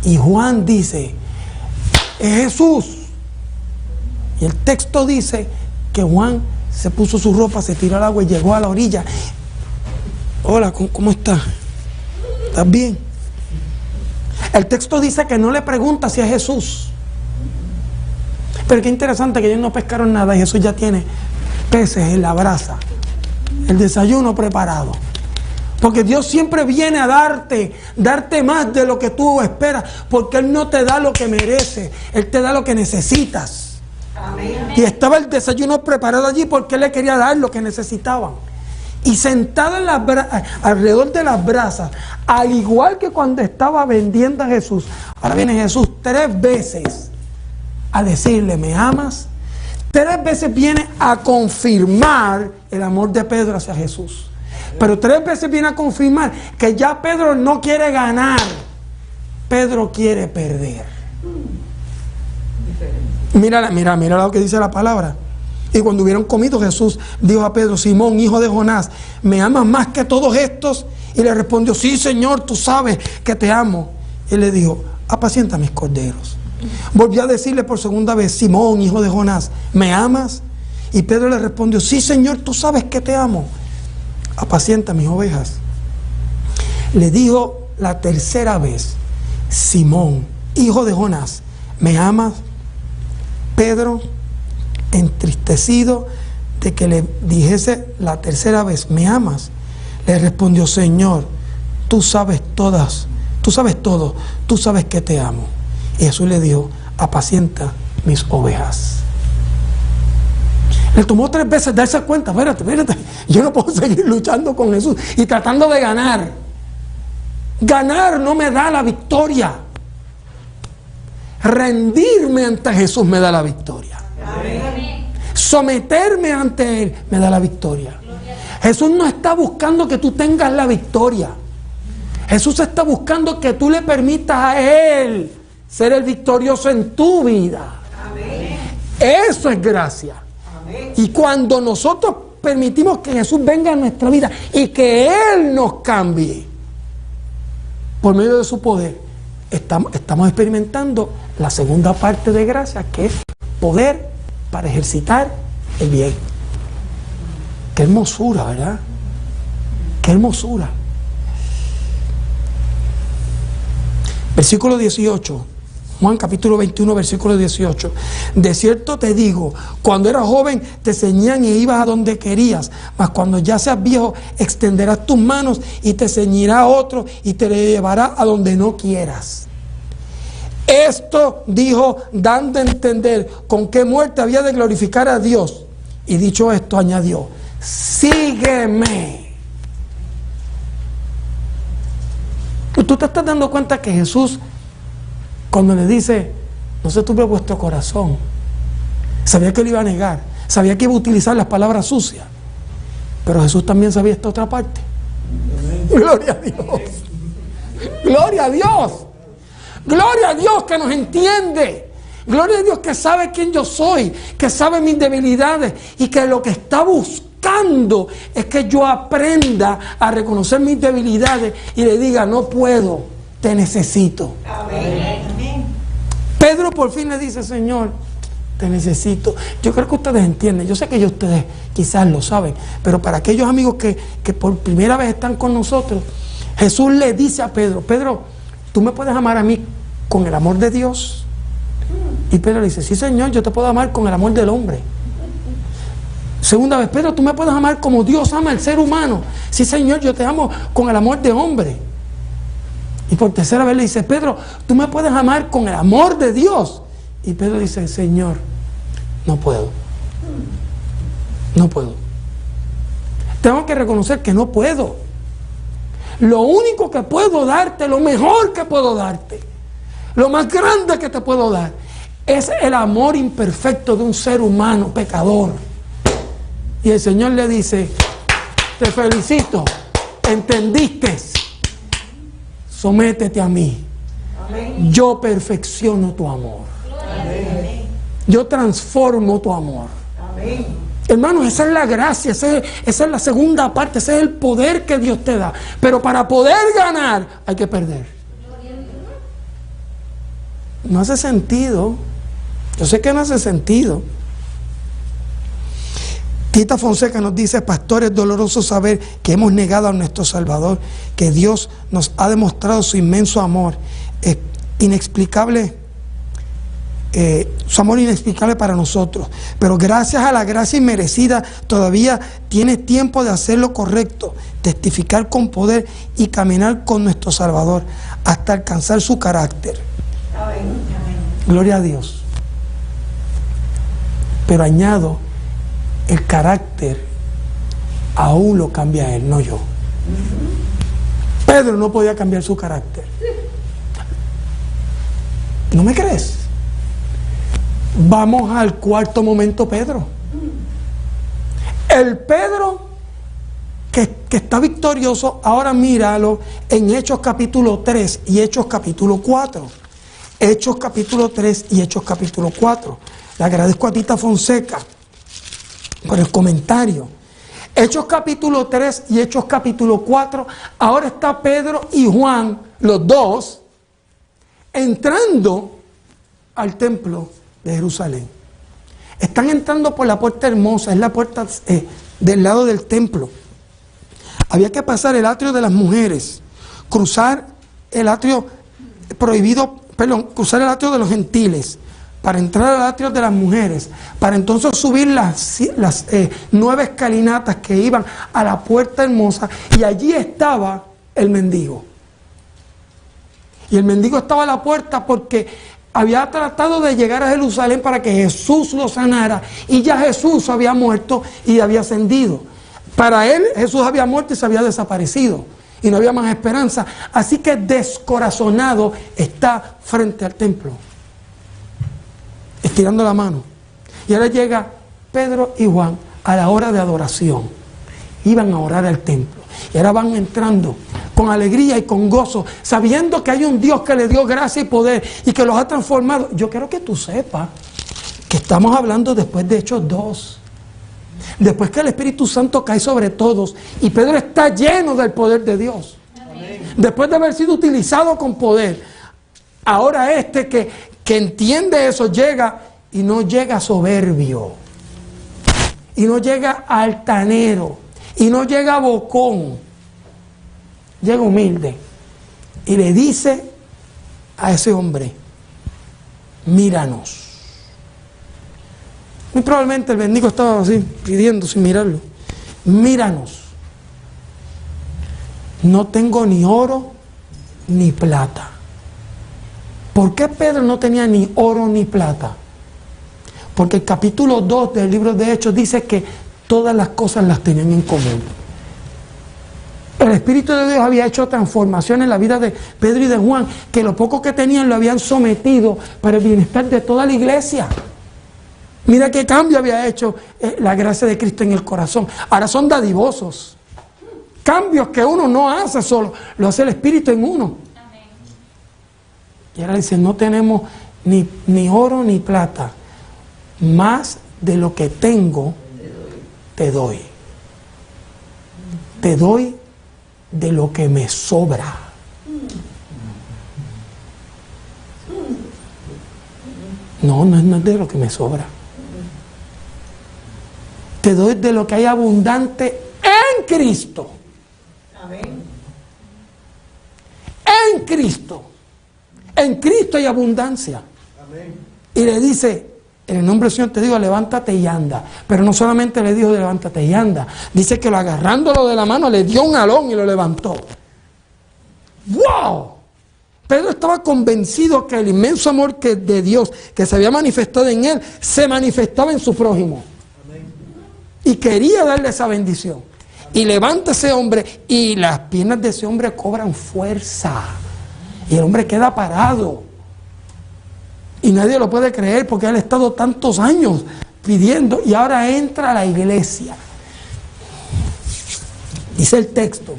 Y Juan dice, es Jesús. Y el texto dice que Juan se puso su ropa, se tiró al agua y llegó a la orilla. Hola, ¿cómo estás? ¿Estás bien? El texto dice que no le pregunta si es Jesús. Pero qué interesante que ellos no pescaron nada y Jesús ya tiene peces en la brasa. El desayuno preparado. Porque Dios siempre viene a darte más de lo que tú esperas, porque Él no te da lo que mereces, Él te da lo que necesitas. Amén. Y estaba el desayuno preparado allí porque Él le quería dar lo que necesitaban. Y sentado en alrededor de las brasas, al igual que cuando estaba vendiendo a Jesús, ahora viene Jesús 3 veces a decirle, ¿me amas? 3 veces viene a confirmar el amor de Pedro hacia Jesús. Pero 3 veces viene a confirmar que ya Pedro no quiere ganar. Pedro quiere perder. Mira lo que dice la palabra. Y cuando hubieron comido, Jesús dijo a Pedro, Simón, hijo de Jonás, ¿me amas más que todos estos? Y le respondió, sí, Señor, tú sabes que te amo. Y le dijo, apacienta mis corderos. Volvió a decirle por segunda vez, Simón, hijo de Jonás, ¿me amas? Y Pedro le respondió, sí, Señor, tú sabes que te amo. Apacienta mis ovejas. Le dijo la tercera vez, Simón, hijo de Jonás, ¿me amas? Pedro, entristecido de que le dijese la tercera vez, ¿me amas? Le respondió, Señor, tú sabes todo, tú sabes que te amo. Y Jesús le dijo, apacienta mis ovejas. Le tomó 3 veces darse cuenta, espérate, yo no puedo seguir luchando con Jesús y tratando de ganar. Ganar no me da la victoria. Rendirme ante Jesús me da la victoria. Amén. Someterme ante Él me da la victoria. Jesús no está buscando que tú tengas la victoria. Jesús está buscando que tú le permitas a Él ser el victorioso en tu vida. Amén. Eso es gracia. Amén. Y cuando nosotros permitimos que Jesús venga a nuestra vida y que Él nos cambie por medio de su poder, estamos experimentando la segunda parte de gracia, que es poder para ejercitar el bien. Qué hermosura, ¿verdad? Qué hermosura. Versículo 18. Juan capítulo 21, versículo 18. De cierto te digo, cuando eras joven te ceñían y ibas a donde querías, mas cuando ya seas viejo extenderás tus manos y te ceñirá otro y te llevará a donde no quieras. Esto dijo dando a entender con qué muerte había de glorificar a Dios. Y dicho esto añadió, sígueme. Tú te estás dando cuenta que Jesús, cuando le dice, no se turbe vuestro corazón, sabía que lo iba a negar, sabía que iba a utilizar las palabras sucias, pero Jesús también sabía esta otra parte. Gloria a Dios. Gloria a Dios. Gloria a Dios que nos entiende. Gloria a Dios que sabe quién yo soy, que sabe mis debilidades y que lo que está buscando es que yo aprenda a reconocer mis debilidades y le diga, no puedo, te necesito. Amén. Pedro por fin le dice, Señor, te necesito. Yo creo que ustedes entienden, yo sé que ustedes quizás lo saben, pero para aquellos amigos que por primera vez están con nosotros, Jesús le dice a Pedro, Pedro, ¿tú me puedes amar a mí con el amor de Dios? Y Pedro le dice, sí Señor, yo te puedo amar con el amor del hombre. Segunda vez, Pedro, ¿tú me puedes amar como Dios ama al ser humano? Sí Señor, yo te amo con el amor de hombre. Y por tercera vez le dice, Pedro, ¿tú me puedes amar con el amor de Dios? Y Pedro dice, Señor, no puedo. No puedo. Tengo que reconocer que no puedo. Lo único que puedo darte, lo mejor que puedo darte, lo más grande que te puedo dar, es el amor imperfecto de un ser humano pecador. Y el Señor le dice, te felicito, entendiste, sométete a mí. Amén. Yo perfecciono tu amor. Amén. Yo transformo tu amor. Amén. Hermanos, esa es la gracia, esa es la segunda parte, ese es el poder que Dios te da. Pero para poder ganar hay que perder. No hace sentido. Yo sé que no hace sentido. Tita Fonseca nos dice, pastor, es doloroso saber que hemos negado a nuestro Salvador, que Dios nos ha demostrado su inmenso amor, inexplicable, su amor inexplicable para nosotros, pero gracias a la gracia inmerecida todavía tiene tiempo de hacer lo correcto, testificar con poder y caminar con nuestro Salvador hasta alcanzar su carácter. Amén. Gloria a Dios. Pero añado, el carácter aún lo cambia él, no yo. Pedro no podía cambiar su carácter. ¿No me crees? Vamos al cuarto momento, Pedro. El Pedro que está victorioso, ahora míralo en Hechos capítulo 3 y Hechos capítulo 4. Hechos capítulo 3 y Hechos capítulo 4. Le agradezco a Tita Fonseca por el comentario. Hechos capítulo 3 y Hechos capítulo 4. Ahora está Pedro y Juan, los dos, entrando al templo de Jerusalén. Están entrando por la puerta hermosa, es la puerta del lado del templo. Había que pasar el atrio de las mujeres, cruzar el atrio cruzar el atrio de los gentiles, para entrar al atrio de las mujeres, para entonces subir las 9 escalinatas que iban a la puerta hermosa, y allí estaba el mendigo. Y el mendigo estaba a la puerta porque había tratado de llegar a Jerusalén para que Jesús lo sanara, y ya Jesús había muerto y había ascendido. Para él Jesús había muerto y se había desaparecido y no había más esperanza, así que descorazonado está frente al templo, estirando la mano. Y ahora llega Pedro y Juan a la hora de adoración. Iban a orar al templo. Y ahora van entrando con alegría y con gozo, sabiendo que hay un Dios que le dio gracia y poder y que los ha transformado. Yo quiero que tú sepas que estamos hablando después de Hechos 2. Después que el Espíritu Santo cae sobre todos y Pedro está lleno del poder de Dios. Amén. Después de haber sido utilizado con poder, Ahora que entiende eso llega y no llega soberbio, y no llega altanero, y no llega bocón, llega humilde y le dice a ese hombre, míranos. Muy probablemente el bendigo estaba así, pidiendo sin mirarlo, míranos. No tengo ni oro ni plata. ¿Por qué Pedro no tenía ni oro ni plata? Porque el capítulo 2 del libro de Hechos dice que todas las cosas las tenían en común. El Espíritu de Dios había hecho transformación en la vida de Pedro y de Juan, que lo poco que tenían lo habían sometido para el bienestar de toda la iglesia. Mira qué cambio había hecho la gracia de Cristo en el corazón. Ahora son dadivosos. Cambios que uno no hace solo, lo hace el Espíritu en uno. Amén. Y ahora dice, no tenemos ni oro ni plata. Más de lo que tengo, te doy. Te doy de lo que me sobra. No es de lo que me sobra. Te doy de lo que hay abundante en Cristo. Amén. En Cristo. En Cristo hay abundancia. Amén. Y le dice, en el nombre del Señor te digo, levántate y anda. Pero no solamente le dijo, levántate y anda. Dice que agarrándolo de la mano le dio un jalón y lo levantó. ¡Wow! Pedro estaba convencido que el inmenso amor de Dios que se había manifestado en él, se manifestaba en su prójimo. Amén. Y quería darle esa bendición. Y levanta ese hombre y las piernas de ese hombre cobran fuerza. Y el hombre queda parado. Y nadie lo puede creer porque él ha estado tantos años pidiendo y ahora entra a la iglesia. Dice el texto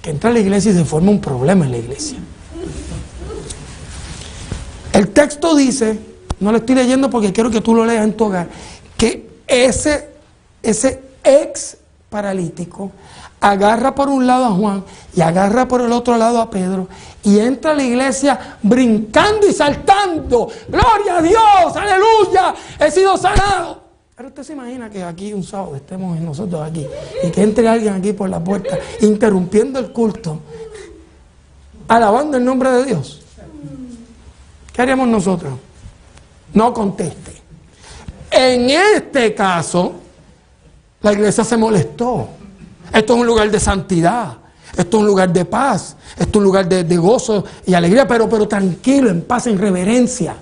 que entra a la iglesia y se forma un problema en la iglesia. El texto dice, no lo estoy leyendo porque quiero que tú lo leas en tu hogar, que ese ex paralítico agarra por un lado a Juan y agarra por el otro lado a Pedro y entra a la iglesia brincando y saltando. ¡Gloria a Dios! ¡Aleluya! ¡He sido sanado! Pero usted se imagina que aquí un sábado estemos nosotros aquí y que entre alguien aquí por la puerta interrumpiendo el culto, alabando el nombre de Dios. ¿Qué haríamos nosotros? No conteste. En este caso, la iglesia se molestó. Esto es un lugar de santidad, esto es un lugar de paz, esto es un lugar de gozo y alegría, pero tranquilo, en paz, en reverencia.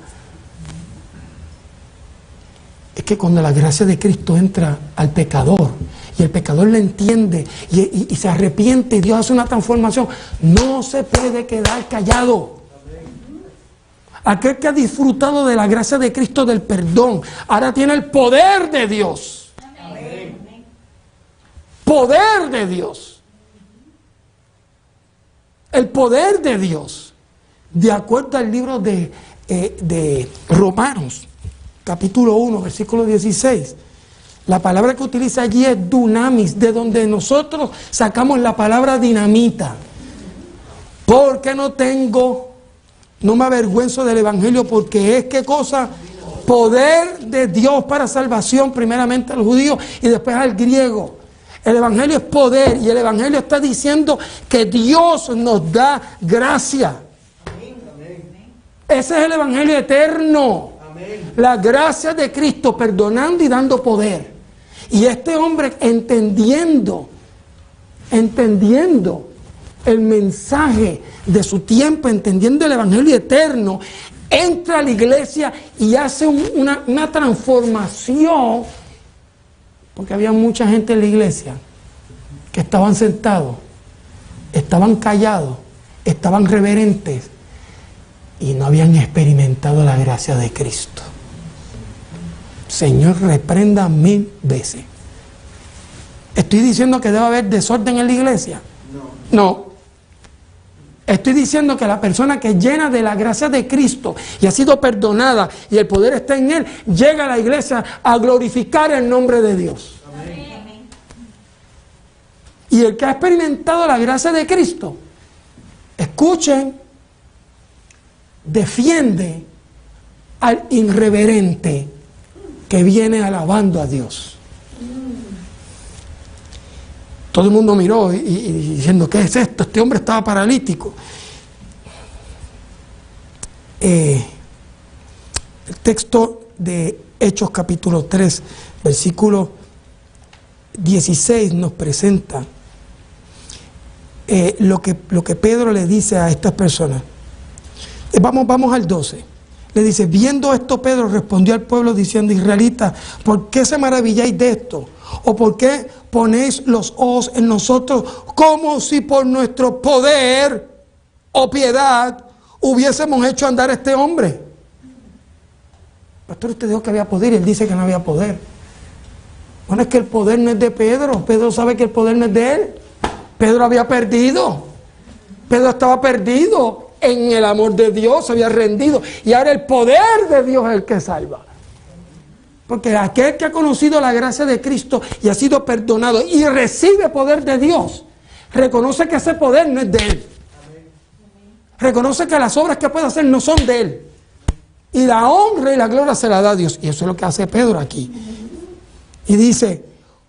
Es que cuando la gracia de Cristo entra al pecador y el pecador le entiende y se arrepiente y Dios hace una transformación, no se puede quedar callado. Aquel que ha disfrutado de la gracia de Cristo del perdón, ahora tiene el poder de Dios. Amén. Poder de Dios. El poder de Dios. De acuerdo al libro de Romanos, capítulo 1, versículo 16. La palabra que utiliza allí es dunamis, de donde nosotros sacamos la palabra dinamita. Porque no me avergüenzo del evangelio, porque es, ¿qué cosa? Poder de Dios para salvación, primeramente al judío y después al griego. El evangelio es poder y el evangelio está diciendo que Dios nos da gracia. Ese es el evangelio eterno. La gracia de Cristo perdonando y dando poder. Y este hombre entendiendo el mensaje de su tiempo, entendiendo el evangelio eterno, entra a la iglesia y hace una transformación, porque había mucha gente en la iglesia que estaban sentados, estaban callados, estaban reverentes y no habían experimentado la gracia de Cristo. Señor, reprenda 1000 veces. ¿Estoy diciendo que debe haber desorden en la iglesia? No. Estoy diciendo que la persona que es llena de la gracia de Cristo y ha sido perdonada y el poder está en él, llega a la iglesia a glorificar el nombre de Dios. Amén. Y el que ha experimentado la gracia de Cristo, escuchen, defiende al irreverente que viene alabando a Dios. Todo el mundo miró y diciendo, ¿qué es esto? Este hombre estaba paralítico. El texto de Hechos capítulo 3, versículo 16 nos presenta lo que Pedro le dice a estas personas. Vamos al 12. Le dice, viendo esto Pedro respondió al pueblo diciendo, israelitas, ¿por qué se maravilláis de esto? ¿O por qué ponéis los ojos en nosotros como si por nuestro poder o piedad hubiésemos hecho andar a este hombre? Pastor, usted dijo que había poder y él dice que no había poder. Bueno, es que el poder no es de Pedro. Pedro sabe que el poder no es de él. Pedro había perdido. Pedro estaba perdido en el amor de Dios, se había rendido. Y ahora el poder de Dios es el que salva. Porque aquel que ha conocido la gracia de Cristo y ha sido perdonado y recibe poder de Dios, reconoce que ese poder no es de él. Reconoce que las obras que puede hacer no son de él. Y la honra y la gloria se la da a Dios. Y eso es lo que hace Pedro aquí. Y dice,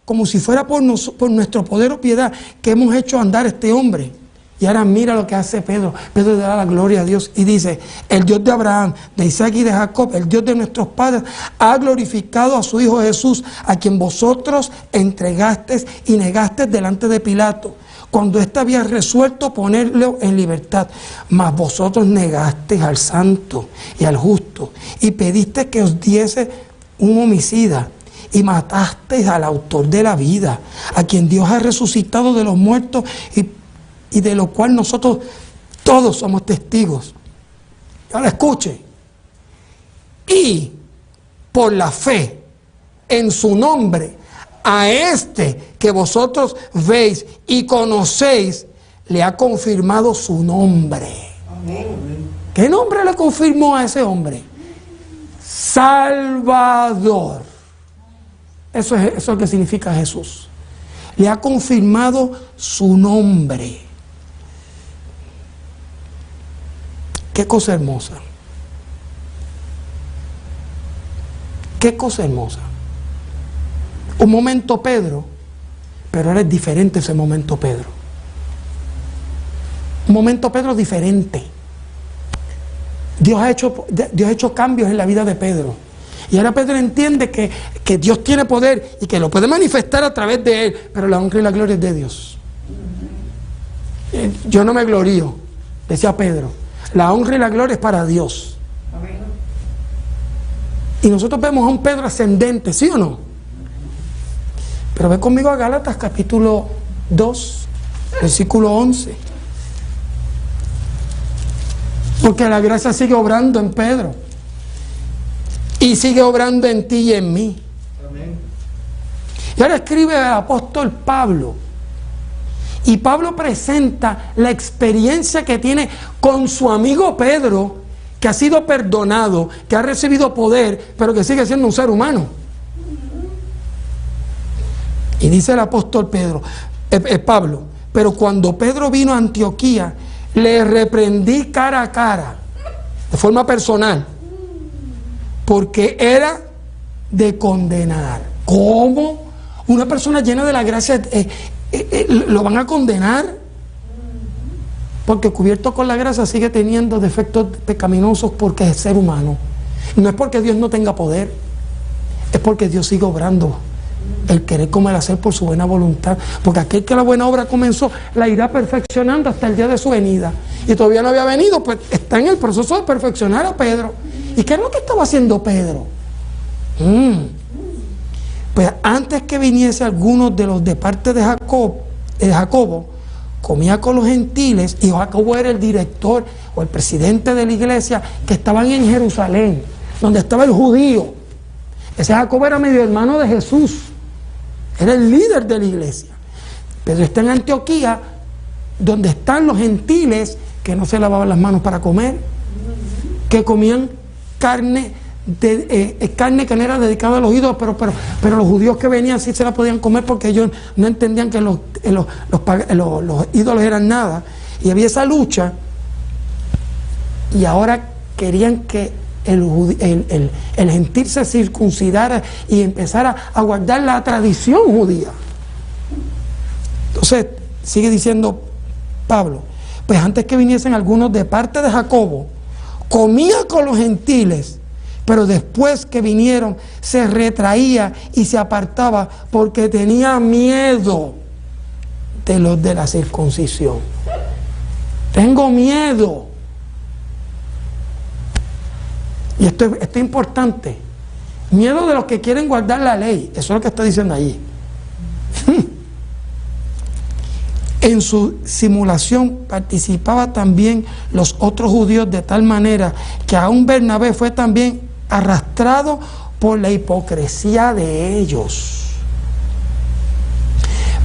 como si fuera por nuestro poder o piedad que hemos hecho andar a este hombre. Y ahora mira lo que hace Pedro. Pedro le da la gloria a Dios y dice, el Dios de Abraham, de Isaac y de Jacob, el Dios de nuestros padres, ha glorificado a su Hijo Jesús, a quien vosotros entregasteis y negasteis delante de Pilato, cuando éste había resuelto ponerlo en libertad. Mas vosotros negasteis al santo y al justo, y pedisteis que os diese un homicida, y matasteis al autor de la vida, a quien Dios ha resucitado de los muertos, y de lo cual nosotros todos somos testigos. Ahora escuche. Y por la fe en su nombre, a este que vosotros veis y conocéis, le ha confirmado su nombre. Amén. ¿Qué nombre le confirmó a ese hombre? Salvador. Eso es lo que significa Jesús. Le ha confirmado su nombre. Qué cosa hermosa. Qué cosa hermosa. Un momento Pedro, pero ahora es diferente ese momento Pedro. Un momento Pedro diferente. Dios ha hecho cambios en la vida de Pedro. Y ahora Pedro entiende que Dios tiene poder y que lo puede manifestar a través de él, pero la honra y la gloria es de Dios. Yo no me glorío, decía Pedro. La honra y la gloria es para Dios. Amén. Y nosotros vemos a un Pedro ascendente, ¿sí o no? Pero ve conmigo a Gálatas capítulo 2, versículo 11. Porque la gracia sigue obrando en Pedro. Y sigue obrando en ti y en mí. Amén. Y ahora escribe el apóstol Pablo. Y Pablo presenta la experiencia que tiene con su amigo Pedro, que ha sido perdonado, que ha recibido poder, pero que sigue siendo un ser humano. Y dice el apóstol Pablo, pero cuando Pedro vino a Antioquía, le reprendí cara a cara, de forma personal, porque era de condenar. ¿Cómo? Una persona llena de la gracia lo van a condenar, porque cubierto con la gracia sigue teniendo defectos pecaminosos porque es ser humano. No es porque Dios no tenga poder, es porque Dios sigue obrando el querer como el hacer por su buena voluntad, porque aquel que la buena obra comenzó la irá perfeccionando hasta el día de su venida, y todavía no había venido, pues está en el proceso de perfeccionar a Pedro. ¿Y qué es lo que estaba haciendo Pedro? Pues antes que viniese algunos de los de parte de Jacobo, comía con los gentiles, y Jacobo era el director o el presidente de la iglesia que estaban en Jerusalén, donde estaba el judío. Ese Jacobo era medio hermano de Jesús, era el líder de la iglesia. Pedro está en Antioquía, donde están los gentiles que no se lavaban las manos para comer, que comían carne que no era dedicada a los ídolos, pero los judíos que venían sí se la podían comer, porque ellos no entendían que los ídolos eran nada, y había esa lucha. Y ahora querían que el gentil se circuncidara y empezara a guardar la tradición judía. Entonces, sigue diciendo Pablo, pues antes que viniesen algunos de parte de Jacobo, comía con los gentiles, pero después que vinieron se retraía y se apartaba porque tenía miedo de los de la circuncisión. Tengo miedo. Y esto es importante. Miedo de los que quieren guardar la ley. Eso es lo que está diciendo allí. En su simulación participaban también los otros judíos, de tal manera que aún Bernabé fue también arrastrado por la hipocresía de ellos.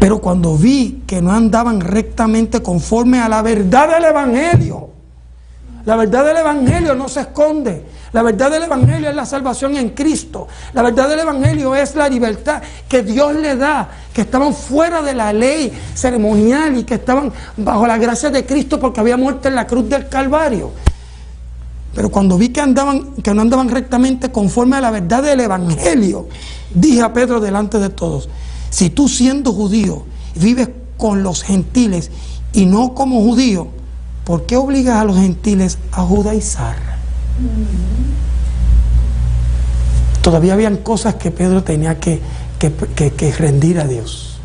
Pero cuando vi que no andaban rectamente conforme a la verdad del Evangelio, la verdad del Evangelio no se esconde. La verdad del Evangelio es la salvación en Cristo. La verdad del Evangelio es la libertad que Dios le da, que estaban fuera de la ley ceremonial y que estaban bajo la gracia de Cristo porque había muerto en la cruz del Calvario. Pero cuando vi que no andaban rectamente conforme a la verdad del Evangelio, dije a Pedro delante de todos: si tú, siendo judío, vives con los gentiles y no como judío, ¿por qué obligas a los gentiles a judaizar? Todavía habían cosas que Pedro tenía que rendir a Dios.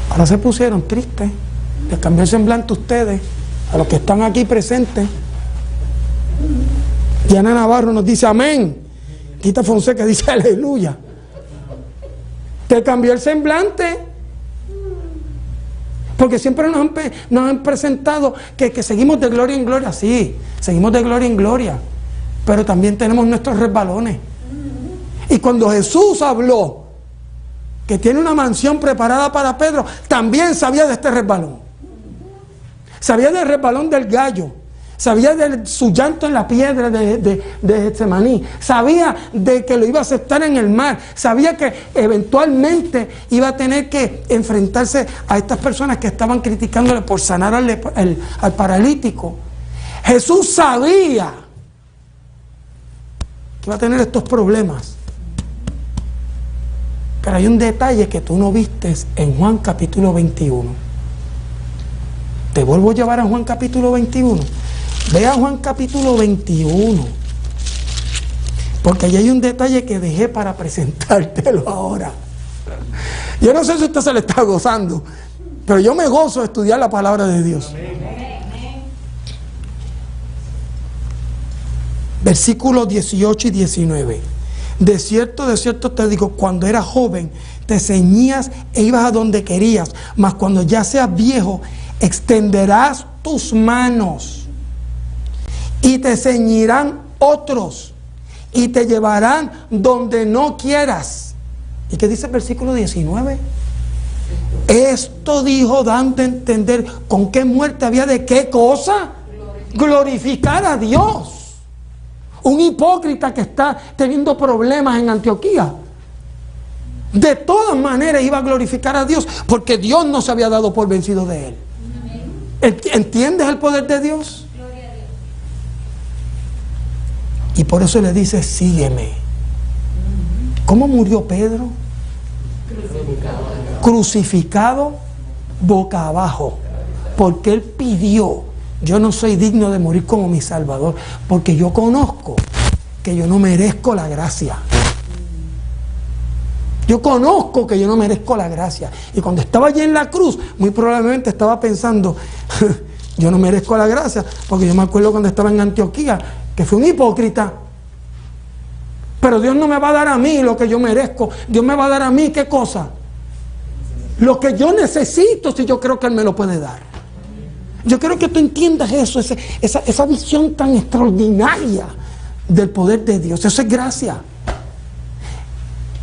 Ahora se pusieron tristes. Les cambió el semblante a ustedes, a los que están aquí presentes. Diana Navarro nos dice amén. Tita Fonseca dice aleluya. Te cambió el semblante. Porque siempre nos han presentado que seguimos de gloria en gloria. Sí, seguimos de gloria en gloria. Pero también tenemos nuestros resbalones. Y cuando Jesús habló que tiene una mansión preparada para Pedro, también sabía de este resbalón. Sabía del resbalón del gallo. Sabía de su llanto en la piedra de Getsemaní. Sabía de que lo iba a aceptar en el mar. Sabía que eventualmente iba a tener que enfrentarse a estas personas que estaban criticándole por sanar al paralítico. Jesús sabía que iba a tener estos problemas. Pero hay un detalle que tú no vistes en Juan capítulo 21. Te vuelvo a llevar a Juan capítulo 21. Ve a Juan capítulo 21, porque allí hay un detalle que dejé para presentártelo ahora. Yo no sé si usted se le está gozando, pero yo me gozo de estudiar la palabra de Dios. Versículos 18 y 19. De cierto te digo, cuando eras joven te ceñías e ibas a donde querías, mas cuando ya seas viejo extenderás tus manos y te ceñirán otros y te llevarán donde no quieras. ¿Y qué dice el versículo 19? Esto dijo dando a entender con qué muerte había de qué cosa. Glorificar a Dios. Un hipócrita que está teniendo problemas en Antioquía, de todas maneras iba a glorificar a Dios, porque Dios no se había dado por vencido de él. ¿Entiendes el poder de Dios? Y por eso le dice, sígueme. ¿Cómo murió Pedro? Crucificado boca abajo. Porque él pidió, yo no soy digno de morir como mi Salvador, porque yo conozco que yo no merezco la gracia. Yo conozco que yo no merezco la gracia. Y cuando estaba allí en la cruz, muy probablemente estaba pensando, yo no merezco la gracia, porque yo me acuerdo cuando estaba en Antioquía, que fui un hipócrita. Pero Dios no me va a dar a mí lo que yo merezco. Dios me va a dar a mí, ¿qué cosa? Lo que yo necesito, si yo creo que Él me lo puede dar. Yo quiero que tú entiendas eso, esa visión tan extraordinaria del poder de Dios. Eso es gracia.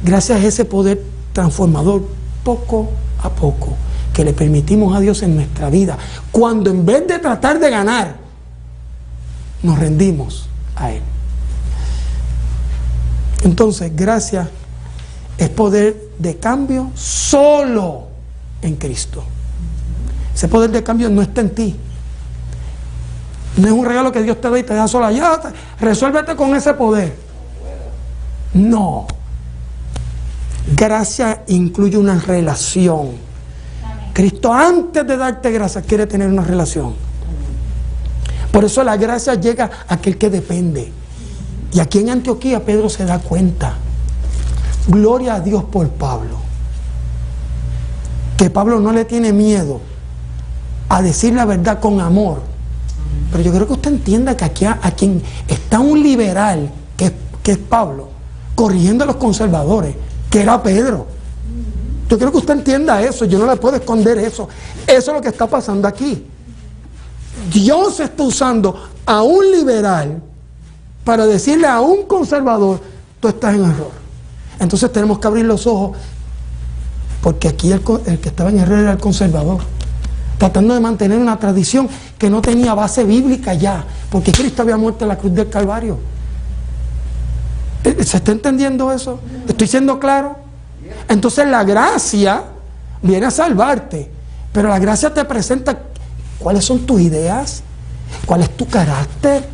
Gracias a ese poder transformador, poco a poco, que le permitimos a Dios en nuestra vida, cuando en vez de tratar de ganar, nos rendimos a Él. Entonces, gracia es poder de cambio solo en Cristo. Ese poder de cambio no está en ti. No es un regalo que Dios te da y te da sola. Ya, resuélvete con ese poder. No. Gracia incluye una relación. Cristo, antes de darte gracia, quiere tener una relación. Por eso la gracia llega a aquel que depende. Y aquí en Antioquía Pedro se da cuenta. Gloria a Dios por Pablo. Que Pablo no le tiene miedo a decir la verdad con amor. Pero yo creo que usted entienda que aquí a quien está un liberal, que es Pablo, corrigiendo a los conservadores, que era Pedro. Yo creo que usted entienda eso, yo no le puedo esconder eso. Eso es lo que está pasando aquí. Dios está usando a un liberal para decirle a un conservador, tú estás en error. Entonces tenemos que abrir los ojos, porque aquí el que estaba en error era el conservador, tratando de mantener una tradición que no tenía base bíblica ya, porque Cristo había muerto en la cruz del Calvario. ¿Se está entendiendo eso? ¿Estoy siendo claro? Entonces la gracia viene a salvarte, pero la gracia te presenta cuáles son tus ideas, cuál es tu carácter,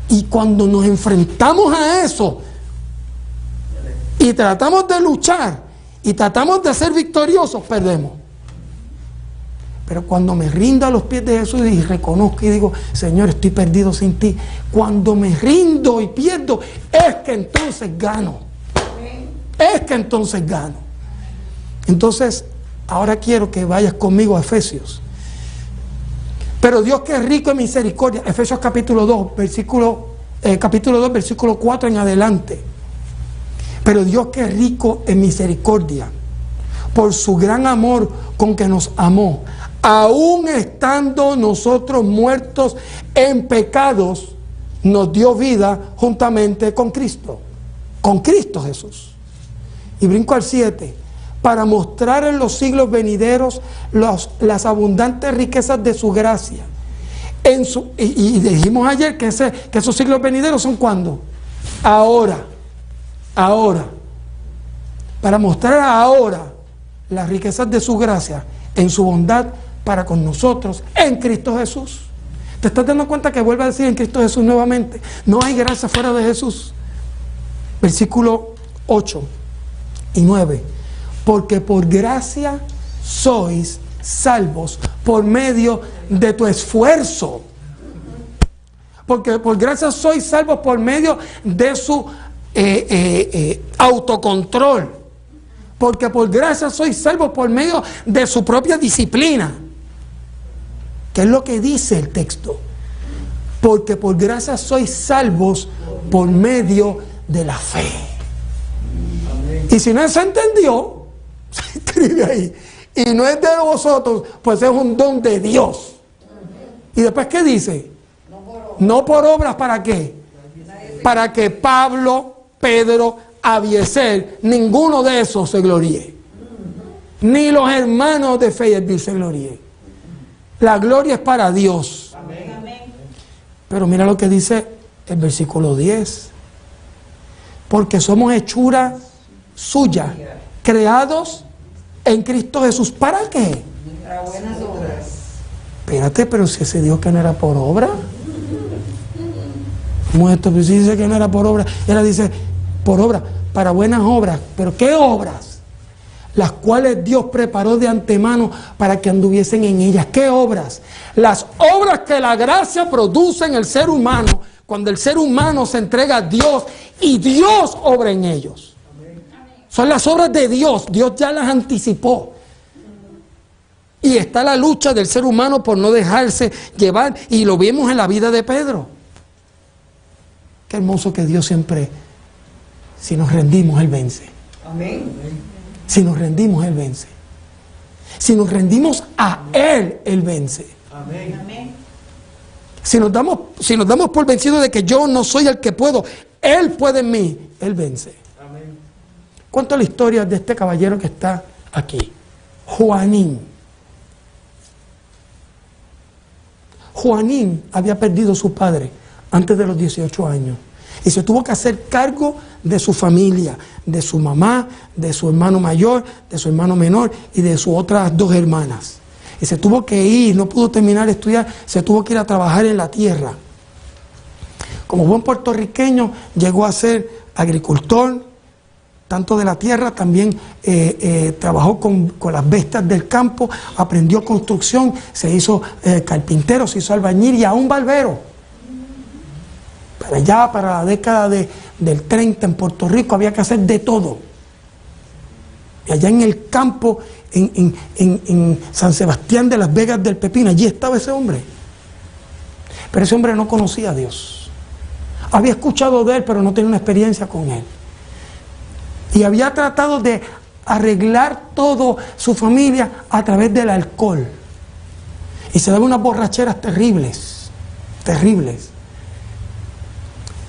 y cuando nos enfrentamos a eso y tratamos de luchar y tratamos de ser victoriosos, perdemos. Pero cuando me rindo a los pies de Jesús y reconozco y digo, Señor, estoy perdido sin ti, cuando me rindo y pierdo, es que entonces gano. Es que entonces gano. Entonces, ahora quiero que vayas conmigo a Efesios. Pero Dios, que es rico en misericordia, Efesios capítulo 2, capítulo 2, versículo 4 en adelante. Pero Dios, que es rico en misericordia, por su gran amor con que nos amó, aún estando nosotros muertos en pecados, nos dio vida juntamente con Cristo Jesús. Y brinco al 7, para mostrar en los siglos venideros las abundantes riquezas de su gracia. Y dijimos ayer que esos siglos venideros son ¿cuándo? Ahora. Para mostrar ahora las riquezas de su gracia en su bondad para con nosotros en Cristo Jesús. ¿Te estás dando cuenta que vuelve a decir en Cristo Jesús nuevamente? No hay gracia fuera de Jesús. Versículo 8 y 9. Porque por gracia sois salvos por medio de tu esfuerzo. Porque por gracia sois salvos por medio de su autocontrol. Porque por gracia sois salvos por medio de su propia disciplina. ¿Qué es lo que dice el texto? Porque por gracia sois salvos por medio de la fe. Amén. Y si no se entendió, se escribe ahí, y no es de vosotros, pues es un don de Dios. Y después, ¿qué dice? No por obras, ¿para qué? Para que Pablo, Pedro, Abiezer, ninguno de esos se gloríe. Ni los hermanos de Fayetteville se gloríen. La gloria es para Dios. Amén. Pero mira lo que dice el versículo 10. Porque somos hechura suya, creados en Cristo Jesús. ¿Para qué? Para buenas obras. Espérate, pero si se dijo que no era por obra. ¿Cómo es esto? Pues si dice que no era por obra. Ella dice por obra, para buenas obras. ¿Pero qué obras? Las cuales Dios preparó de antemano para que anduviesen en ellas. ¿Qué obras? Las obras que la gracia produce en el ser humano, cuando el ser humano se entrega a Dios y Dios obra en ellos. Son las obras de Dios, Dios ya las anticipó. Y está la lucha del ser humano por no dejarse llevar, y lo vimos en la vida de Pedro. Qué hermoso que Dios siempre, si nos rendimos, Él vence. Amén. Si nos rendimos, Él vence. Si nos rendimos a Él, Él vence. Amén. Amén. Si nos damos por vencidos de que yo no soy el que puedo, Él puede en mí, Él vence. Amén. Cuento la historia de este caballero que está aquí, Juanín. Juanín había perdido a su padre antes de los 18 años. Y se tuvo que hacer cargo de su familia, de su mamá, de su hermano mayor, de su hermano menor y de sus otras dos hermanas. y se tuvo que ir, no pudo terminar de estudiar, se tuvo que ir a trabajar en la tierra. Como buen puertorriqueño llegó a ser agricultor, tanto de la tierra, también trabajó con las bestias del campo, aprendió construcción, se hizo carpintero, se hizo albañil y aún barbero. Pero ya para la década del 30 en Puerto Rico había que hacer de todo. Y allá en el campo, en San Sebastián de las Vegas del Pepín, allí estaba ese hombre. Pero ese hombre no conocía a Dios. Había escuchado de él, pero no tenía una experiencia con él. Y había tratado de arreglar todo su familia a través del alcohol. Y se daba unas borracheras terribles, terribles.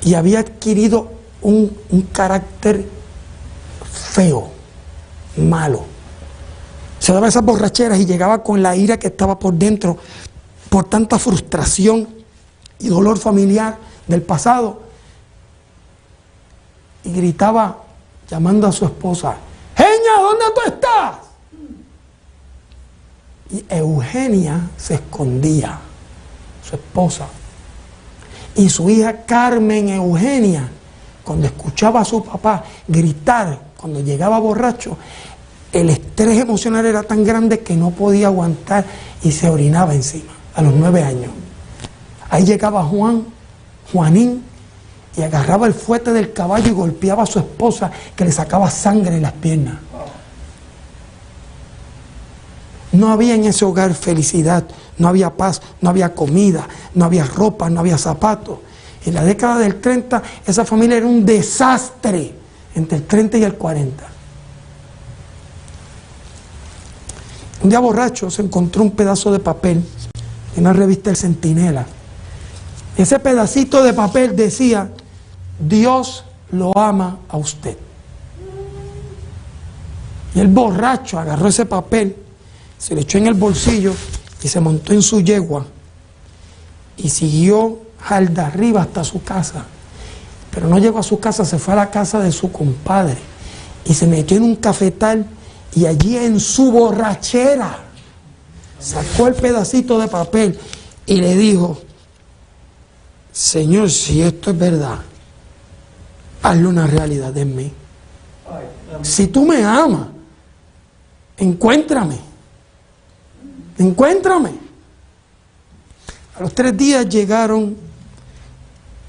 Y había adquirido un carácter feo, malo. Se daba esas borracheras y llegaba con la ira que estaba por dentro, por tanta frustración y dolor familiar del pasado. Y gritaba, llamando a su esposa, Genia, ¿dónde tú estás? Y Eugenia se escondía, su esposa. Y su hija Carmen Eugenia, cuando escuchaba a su papá gritar, cuando llegaba borracho, el estrés emocional era tan grande que no podía aguantar y se orinaba encima, a los 9 años. Ahí llegaba Juanín, y agarraba el fuete del caballo y golpeaba a su esposa, que le sacaba sangre en las piernas. No había en ese hogar felicidad, no había paz, no había comida, no había ropa, no había zapatos. En la década del 30, esa familia era un desastre, entre el 30 y el 40. Un día borracho se encontró un pedazo de papel en una revista El Centinela. Ese pedacito de papel decía, Dios lo ama a usted. Y el borracho agarró ese papel, se lo echó en el bolsillo y se montó en su yegua y siguió jalda arriba hasta su casa. Pero no llegó a su casa, se fue a la casa de su compadre y se metió en un cafetal y allí en su borrachera sacó el pedacito de papel y le dijo, Señor, si esto es verdad, hazle una realidad en mí. Si tú me amas, encuéntrame. Encuéntrame. A los 3 días llegaron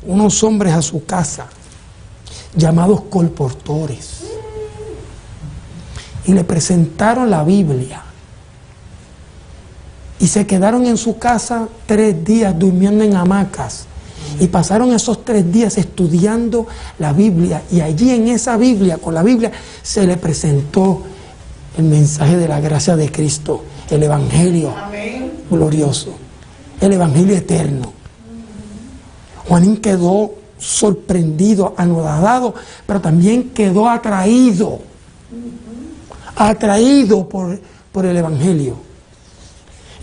unos hombres a su casa, llamados colportores, y le presentaron la Biblia. Y se quedaron en su casa 3 días durmiendo en hamacas. Y pasaron esos 3 días estudiando la Biblia. Y allí en esa Biblia, con la Biblia, se le presentó el mensaje de la gracia de Cristo. El Evangelio glorioso. El Evangelio eterno. Juanín quedó sorprendido, anodado, pero también quedó atraído. Atraído por el Evangelio.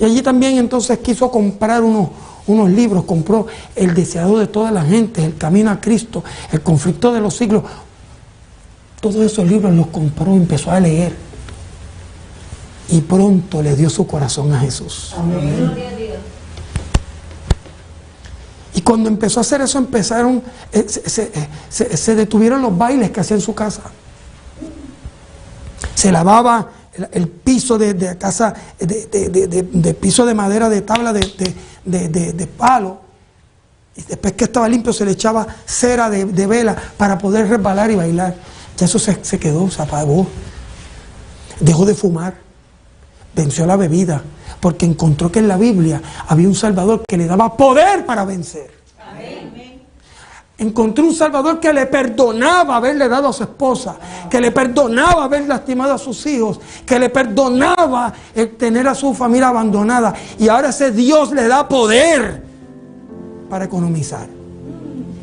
Y allí también entonces quiso comprar unos libros, compró El deseado de todas las gentes, El camino a Cristo, El conflicto de los siglos. Todos esos libros los compró y empezó a leer. Y pronto le dio su corazón a Jesús. Amén. Y cuando empezó a hacer eso, se detuvieron los bailes que hacía en su casa. Se lavaba el piso de casa, de piso de madera, de tabla, de palo. Y después que estaba limpio se le echaba cera de vela para poder resbalar y bailar. Ya eso se quedó, se apagó. Dejó de fumar. Venció la bebida. Porque encontró que en la Biblia había un Salvador que le daba poder para vencer. Amén. Encontró un Salvador que le perdonaba haberle dado a su esposa, que le perdonaba haber lastimado a sus hijos, que le perdonaba el tener a su familia abandonada. Y ahora ese Dios le da poder para economizar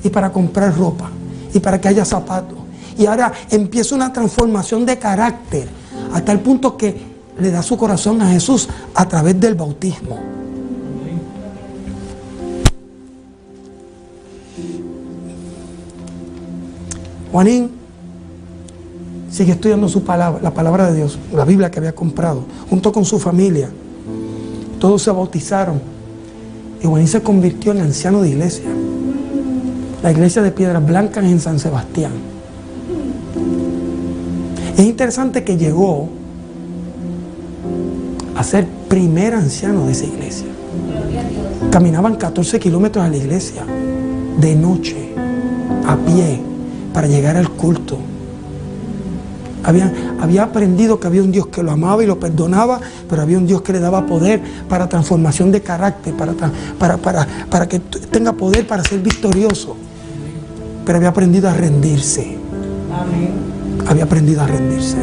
y para comprar ropa y para que haya zapatos. Y ahora empieza una transformación de carácter hasta el punto que le da su corazón a Jesús a través del bautismo. Juanín sigue estudiando su palabra, la palabra de Dios, la Biblia que había comprado, junto con su familia. Todos se bautizaron. Y Guaylí se convirtió en anciano de iglesia. La iglesia de Piedras Blancas en San Sebastián. Es interesante que llegó a ser primer anciano de esa iglesia. Caminaban 14 kilómetros a la iglesia de noche, a pie, para llegar al culto. Había aprendido que había un Dios que lo amaba y lo perdonaba, pero había un Dios que le daba poder para transformación de carácter, para que tenga poder para ser victorioso. Pero había aprendido a rendirse. Había aprendido a rendirse.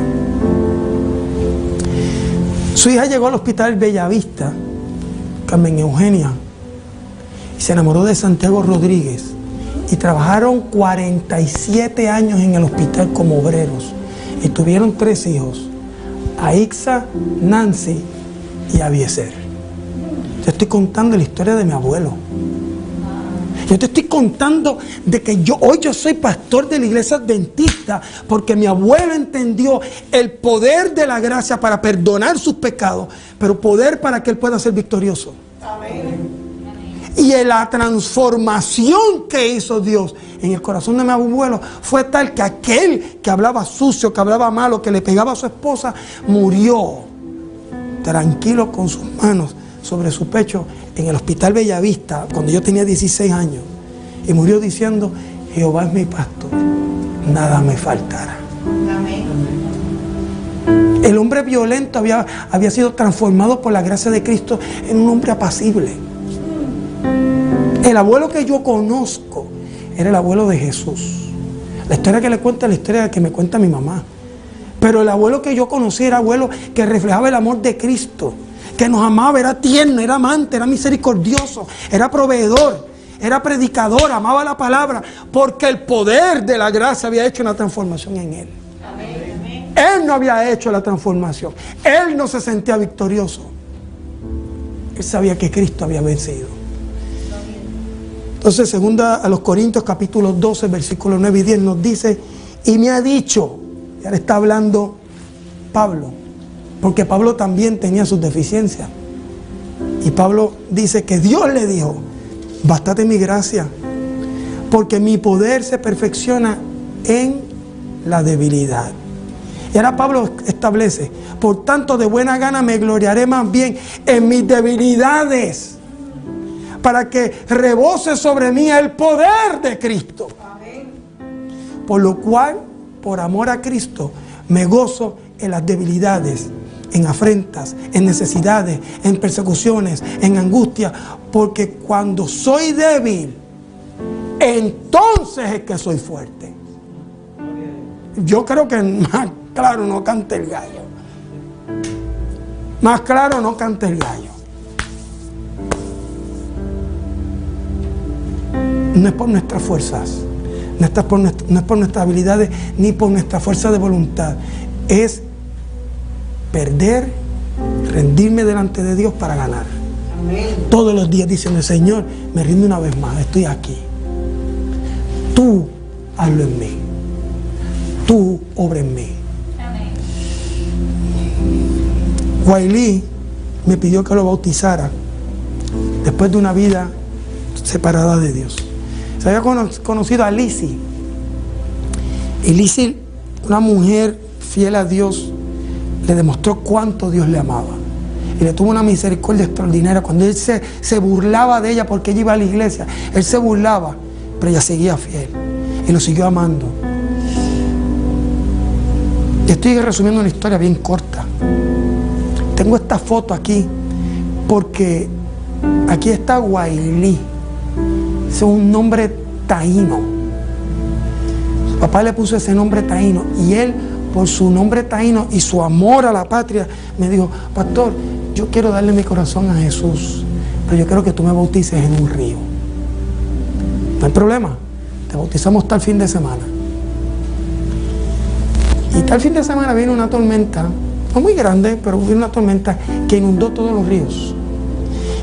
Su hija llegó al hospital Bellavista, Carmen Eugenia, y se enamoró de Santiago Rodríguez. Y trabajaron 47 años en el hospital como obreros. Y tuvieron 3 hijos, Aixa, Nancy y Abiezer. Te estoy contando la historia de mi abuelo. Yo te estoy contando de que hoy yo soy pastor de la iglesia adventista porque mi abuelo entendió el poder de la gracia para perdonar sus pecados, pero poder para que él pueda ser victorioso. Amén. Y la transformación que hizo Dios en el corazón de mi abuelo fue tal que aquel que hablaba sucio, que hablaba malo, que le pegaba a su esposa, murió tranquilo con sus manos sobre su pecho en el hospital Bellavista cuando yo tenía 16 años. Y murió diciendo: Jehová es mi pastor, nada me faltará. Amén. El hombre violento había sido transformado por la gracia de Cristo en un hombre apacible. El abuelo que yo conozco era el abuelo de Jesús. La historia que le cuenta es la historia que me cuenta mi mamá. Pero el abuelo que yo conocí era abuelo que reflejaba el amor de Cristo, que nos amaba, era tierno, era amante, era misericordioso, era proveedor, era predicador, amaba la palabra, porque el poder de la gracia había hecho una transformación en él. Amén. Él no había hecho la transformación, él no se sentía victorioso. Él sabía que Cristo había vencido. Entonces, segunda a los Corintios capítulo 12, versículos 9 y 10 nos dice: y me ha dicho, y ahora está hablando Pablo, porque Pablo también tenía sus deficiencias. Y Pablo dice que Dios le dijo: bástate mi gracia, porque mi poder se perfecciona en la debilidad. Y ahora Pablo establece: por tanto, de buena gana me gloriaré más bien en mis debilidades, para que rebose sobre mí el poder de Cristo. Amén. Por lo cual, por amor a Cristo, me gozo en las debilidades, en afrentas, en necesidades, en persecuciones, en angustia, porque cuando soy débil, entonces es que soy fuerte. Yo creo que más claro no canta el gallo. Más claro no canta el gallo. No es por nuestras fuerzas, no es por nuestras habilidades, ni por nuestra fuerza de voluntad. Es perder, rendirme delante de Dios para ganar. Amén. Todos los días diciendo: Señor, me rindo una vez más, estoy aquí. Tú hazlo en mí. Tú obra en mí. Amén. Guaylí me pidió que lo bautizara después de una vida separada de Dios. Se había conocido a Lizzie. Y Lizzie, una mujer fiel a Dios, le demostró cuánto Dios le amaba. Y le tuvo una misericordia extraordinaria. Cuando él se burlaba de ella porque ella iba a la iglesia, él se burlaba, pero ella seguía fiel y lo siguió amando. Y estoy resumiendo una historia bien corta. Tengo esta foto aquí porque aquí está Guaylí. Es un nombre taíno. Su papá le puso ese nombre taíno y él, por su nombre taíno y su amor a la patria, me dijo: pastor, yo quiero darle mi corazón a Jesús, pero yo quiero que tú me bautices en un río. No hay problema, te bautizamos tal fin de semana. Y tal fin de semana vino una tormenta, no muy grande, pero vino una tormenta que inundó todos los ríos.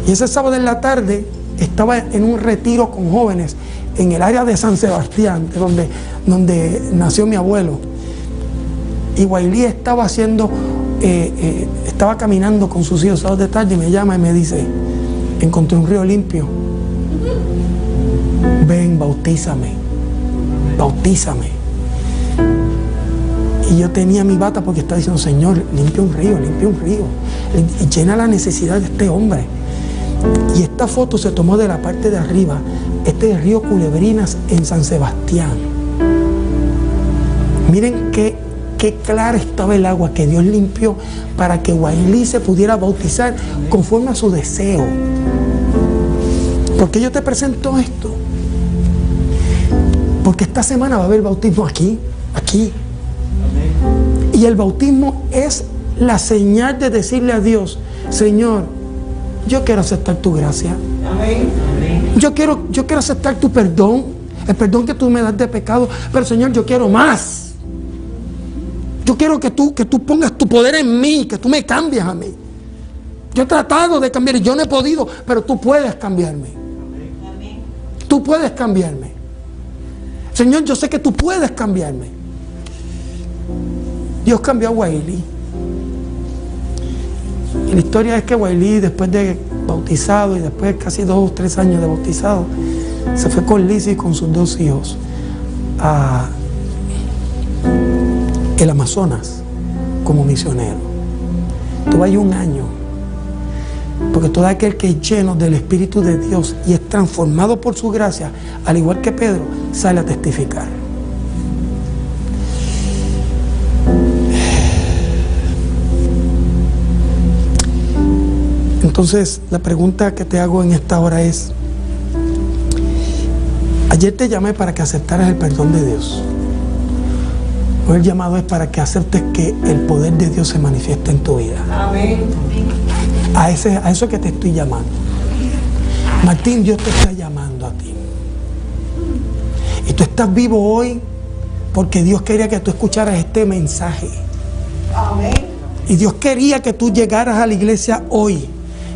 Y ese sábado en la tarde estaba en un retiro con jóvenes en el área de San Sebastián, donde nació mi abuelo. Y Guaylí estaba haciendo estaba caminando con sus hijos sábados de tarde y me llama y me dice, encontré un río limpio, ven, bautízame, bautízame. Y yo tenía mi bata porque estaba diciendo, Señor, limpia un río, llena la necesidad de este hombre. Y esta foto se tomó de la parte de arriba. Este es el río Culebrinas en San Sebastián. Miren qué clara estaba el agua que Dios limpió para que Wailí se pudiera bautizar conforme a su deseo. ¿Por qué yo te presento esto? Porque esta semana va a haber bautismo aquí. Y el bautismo es la señal de decirle a Dios, Señor, yo quiero aceptar tu gracia. Amén. Yo quiero aceptar tu perdón, el perdón que tú me das de pecado, pero Señor, yo quiero más. Yo quiero que tú pongas tu poder en mí, que tú me cambies a mí. Yo he tratado de cambiar y yo no he podido, pero tú puedes cambiarme. Amén. Tú puedes cambiarme. Señor, yo sé que tú puedes cambiarme. Dios cambió a Wailí. Y la historia es que Wailí, después de bautizado y después de casi 2 o 3 años de bautizado, se fue con Lizzie y con sus 2 hijos a el Amazonas como misionero. Estuvo ahí 1 año. Porque todo aquel que es lleno del Espíritu de Dios y es transformado por su gracia, al igual que Pedro, sale a testificar. Entonces, la pregunta que te hago en esta hora es, ayer te llamé para que aceptaras el perdón de Dios. Hoy el llamado es para que aceptes que el poder de Dios se manifieste en tu vida. Amén. A eso que te estoy llamando. Martín, Dios te está llamando a ti. Y tú estás vivo hoy porque Dios quería que tú escucharas este mensaje. Amén. Y Dios quería que tú llegaras a la iglesia hoy.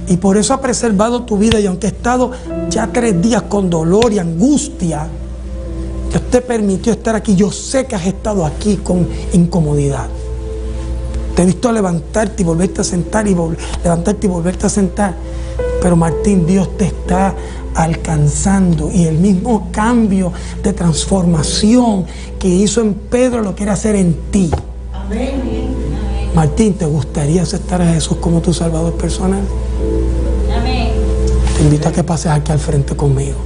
Y por eso ha preservado tu vida. Y aunque he estado ya 3 días con dolor y angustia, Dios te permitió estar aquí. Yo sé que has estado aquí con incomodidad. Te he visto levantarte y volverte a sentar y levantarte y volverte a sentar. Pero Martín, Dios te está alcanzando y el mismo cambio de transformación que hizo en Pedro lo quiere hacer en ti. Amén. Martín, ¿te gustaría aceptar a Jesús como tu Salvador personal? Amén. Te invito a que pases aquí al frente conmigo.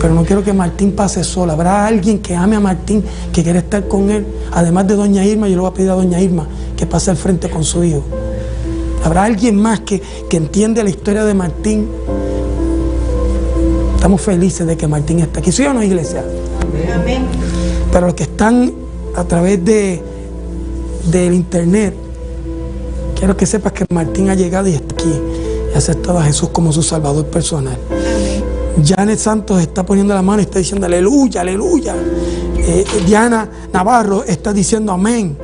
Pero no quiero que Martín pase sola. Habrá alguien que ame a Martín, que quiere estar con él. Además de doña Irma, yo le voy a pedir a doña Irma que pase al frente con su hijo. Habrá alguien más que entiende la historia de Martín. Estamos felices de que Martín está aquí. ¿Sí o no, iglesia? Amén. Pero los que están a través del internet, quiero que sepas que Martín ha llegado y está aquí y ha aceptado a Jesús como su Salvador personal. Janet Santos está poniendo la mano y está diciendo aleluya, aleluya. Diana Navarro está diciendo amén.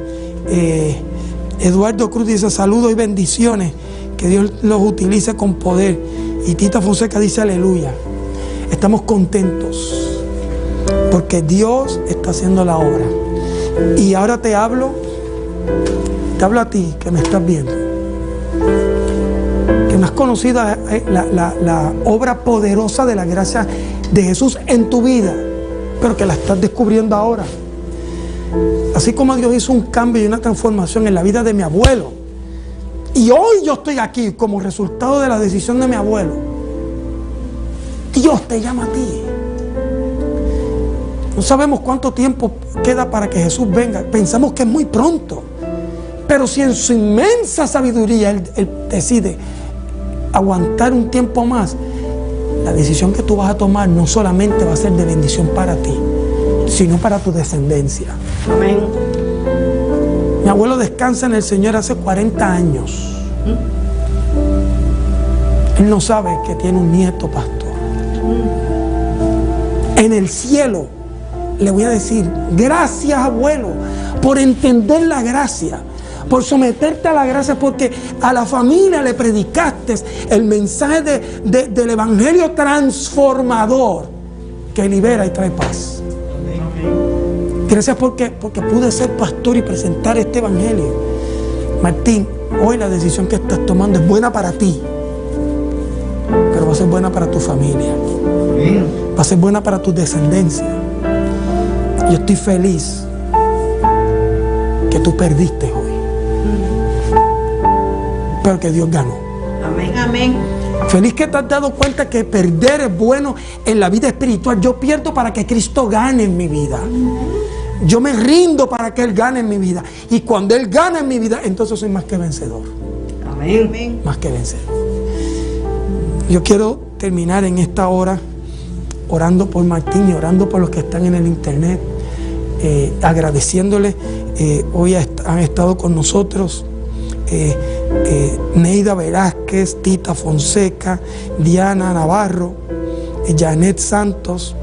Eduardo Cruz dice saludos y bendiciones, que Dios los utilice con poder. Y Tita Fonseca dice aleluya. Estamos contentos porque Dios está haciendo la obra. Y ahora te hablo a ti que me estás viendo, que no has conocido la obra poderosa de la gracia de Jesús en tu vida, pero que la estás descubriendo ahora. Así como Dios hizo un cambio y una transformación en la vida de mi abuelo, y hoy yo estoy aquí como resultado de la decisión de mi abuelo, Dios te llama a ti. No sabemos cuánto tiempo queda para que Jesús venga. Pensamos que es muy pronto. Pero si en su inmensa sabiduría Él decide aguantar un tiempo más, la decisión que tú vas a tomar no solamente va a ser de bendición para ti, sino para tu descendencia. Amén. Mi abuelo descansa en el Señor hace 40 años. Él no sabe que tiene un nieto pastor. En el cielo le voy a decir, gracias abuelo, por entender la gracia, por someterte a la gracia, porque a la familia le predicaste el mensaje del evangelio transformador que libera y trae paz. Gracias porque pude ser pastor y presentar este evangelio. Martín, hoy la decisión que estás tomando es buena para ti, pero va a ser buena para tu familia. Va a ser buena para tu descendencia. Yo estoy feliz que tú perdiste hoy, pero que Dios ganó. Amén. Amén. Feliz que te has dado cuenta que perder es bueno en la vida espiritual. Yo pierdo para que Cristo gane en mi vida. Yo me rindo para que Él gane en mi vida. Y cuando Él gana en mi vida, entonces soy más que vencedor. Amén. Más que vencedor. Yo quiero terminar en esta hora orando por Martín y orando por los que están en el internet, agradeciéndole. Hoy han estado con nosotros Neida Velázquez, Tita Fonseca, Diana Navarro, Janet Santos,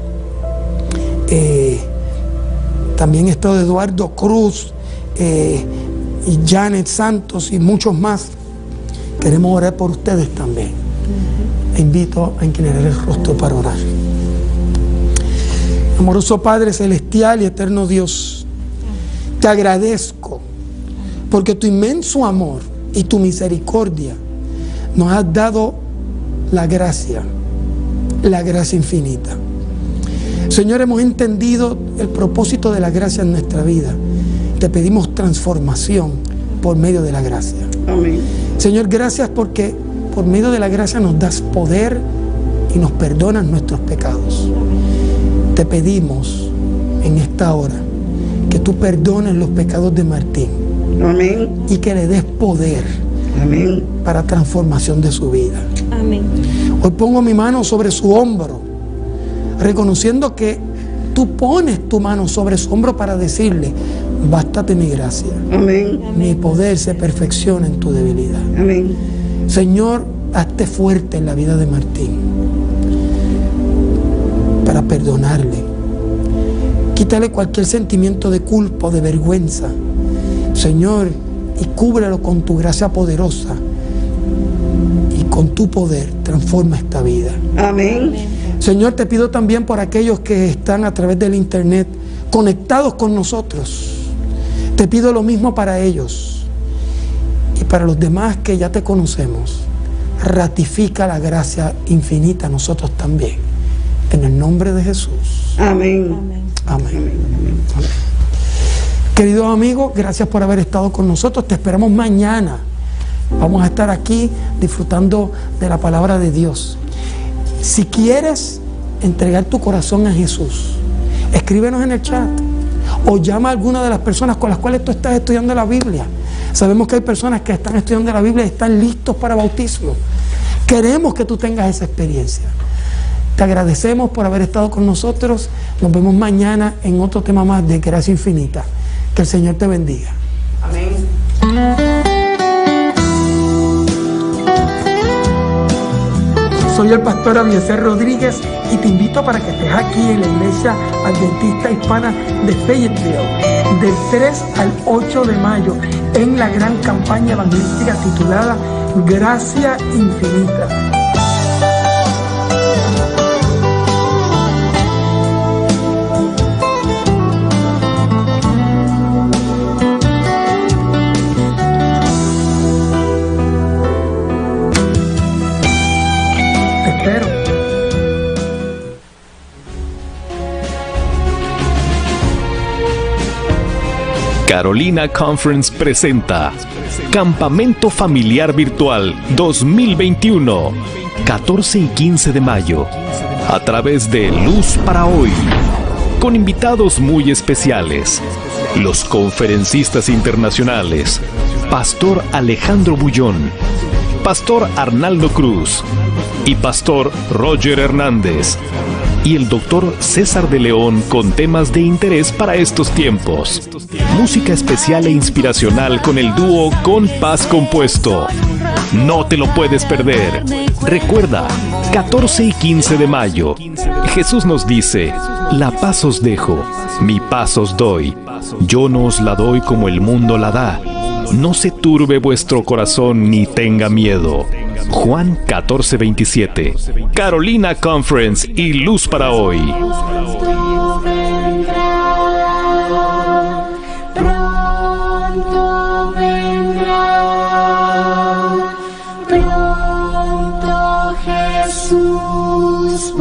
también ha estado Eduardo Cruz, y Janet Santos y muchos más. Queremos orar por ustedes también. Invito a inclinar el rostro para orar. Amoroso Padre Celestial y eterno Dios, te agradezco porque tu inmenso amor y tu misericordia nos has dado la gracia infinita. Señor, hemos entendido el propósito de la gracia en nuestra vida. Te pedimos transformación por medio de la gracia. Amén. Señor, gracias porque por medio de la gracia nos das poder y nos perdonas nuestros pecados. Te pedimos en esta hora que tú perdones los pecados de Martín. Amén. Y que le des poder. Amén. Para transformación de su vida. Amén. Hoy pongo mi mano sobre su hombro, reconociendo que tú pones tu mano sobre su hombro para decirle: bástate mi gracia. Amén. Mi poder se perfecciona en tu debilidad. Amén. Señor, hazte fuerte en la vida de Martín para perdonarle. Quítale cualquier sentimiento de culpa o de vergüenza, Señor, y cúbrelo con tu gracia poderosa, y con tu poder transforma esta vida. Amén. Señor, te pido también por aquellos que están a través del internet conectados con nosotros. Te pido lo mismo para ellos y para los demás que ya te conocemos. Ratifica la gracia infinita a nosotros también. En el nombre de Jesús. Amén. Amén. Amén. Amén. Queridos amigos, gracias por haber estado con nosotros. Te esperamos mañana. Vamos a estar aquí disfrutando de la palabra de Dios. Si quieres entregar tu corazón a Jesús, escríbenos en el chat o llama a alguna de las personas con las cuales tú estás estudiando la Biblia. Sabemos que hay personas que están estudiando la Biblia y están listos para bautismo. Queremos que tú tengas esa experiencia. Te agradecemos por haber estado con nosotros. Nos vemos mañana en otro tema más de Gracia Infinita. Que el Señor te bendiga. Amén. Soy el pastor Abieser Rodríguez y te invito para que estés aquí en la Iglesia Adventista Hispana de Fayetteville del 3 al 8 de mayo en la gran campaña evangelística titulada Gracia Infinita. Carolina Conference presenta Campamento Familiar Virtual 2021, 14 y 15 de mayo, a través de Luz para Hoy, con invitados muy especiales, los conferencistas internacionales, Pastor Alejandro Bullón, Pastor Arnaldo Cruz y Pastor Roger Hernández, y el Dr. César de León con temas de interés para estos tiempos. Música especial e inspiracional con el dúo Con Paz Compuesto. No te lo puedes perder. Recuerda, 14 y 15 de mayo. Jesús nos dice: la paz os dejo, mi paz os doy. Yo no os la doy como el mundo la da. No se turbe vuestro corazón ni tenga miedo. Juan 14:27. Carolina Conference y Luz para Hoy. Pronto vendrá. Jesús,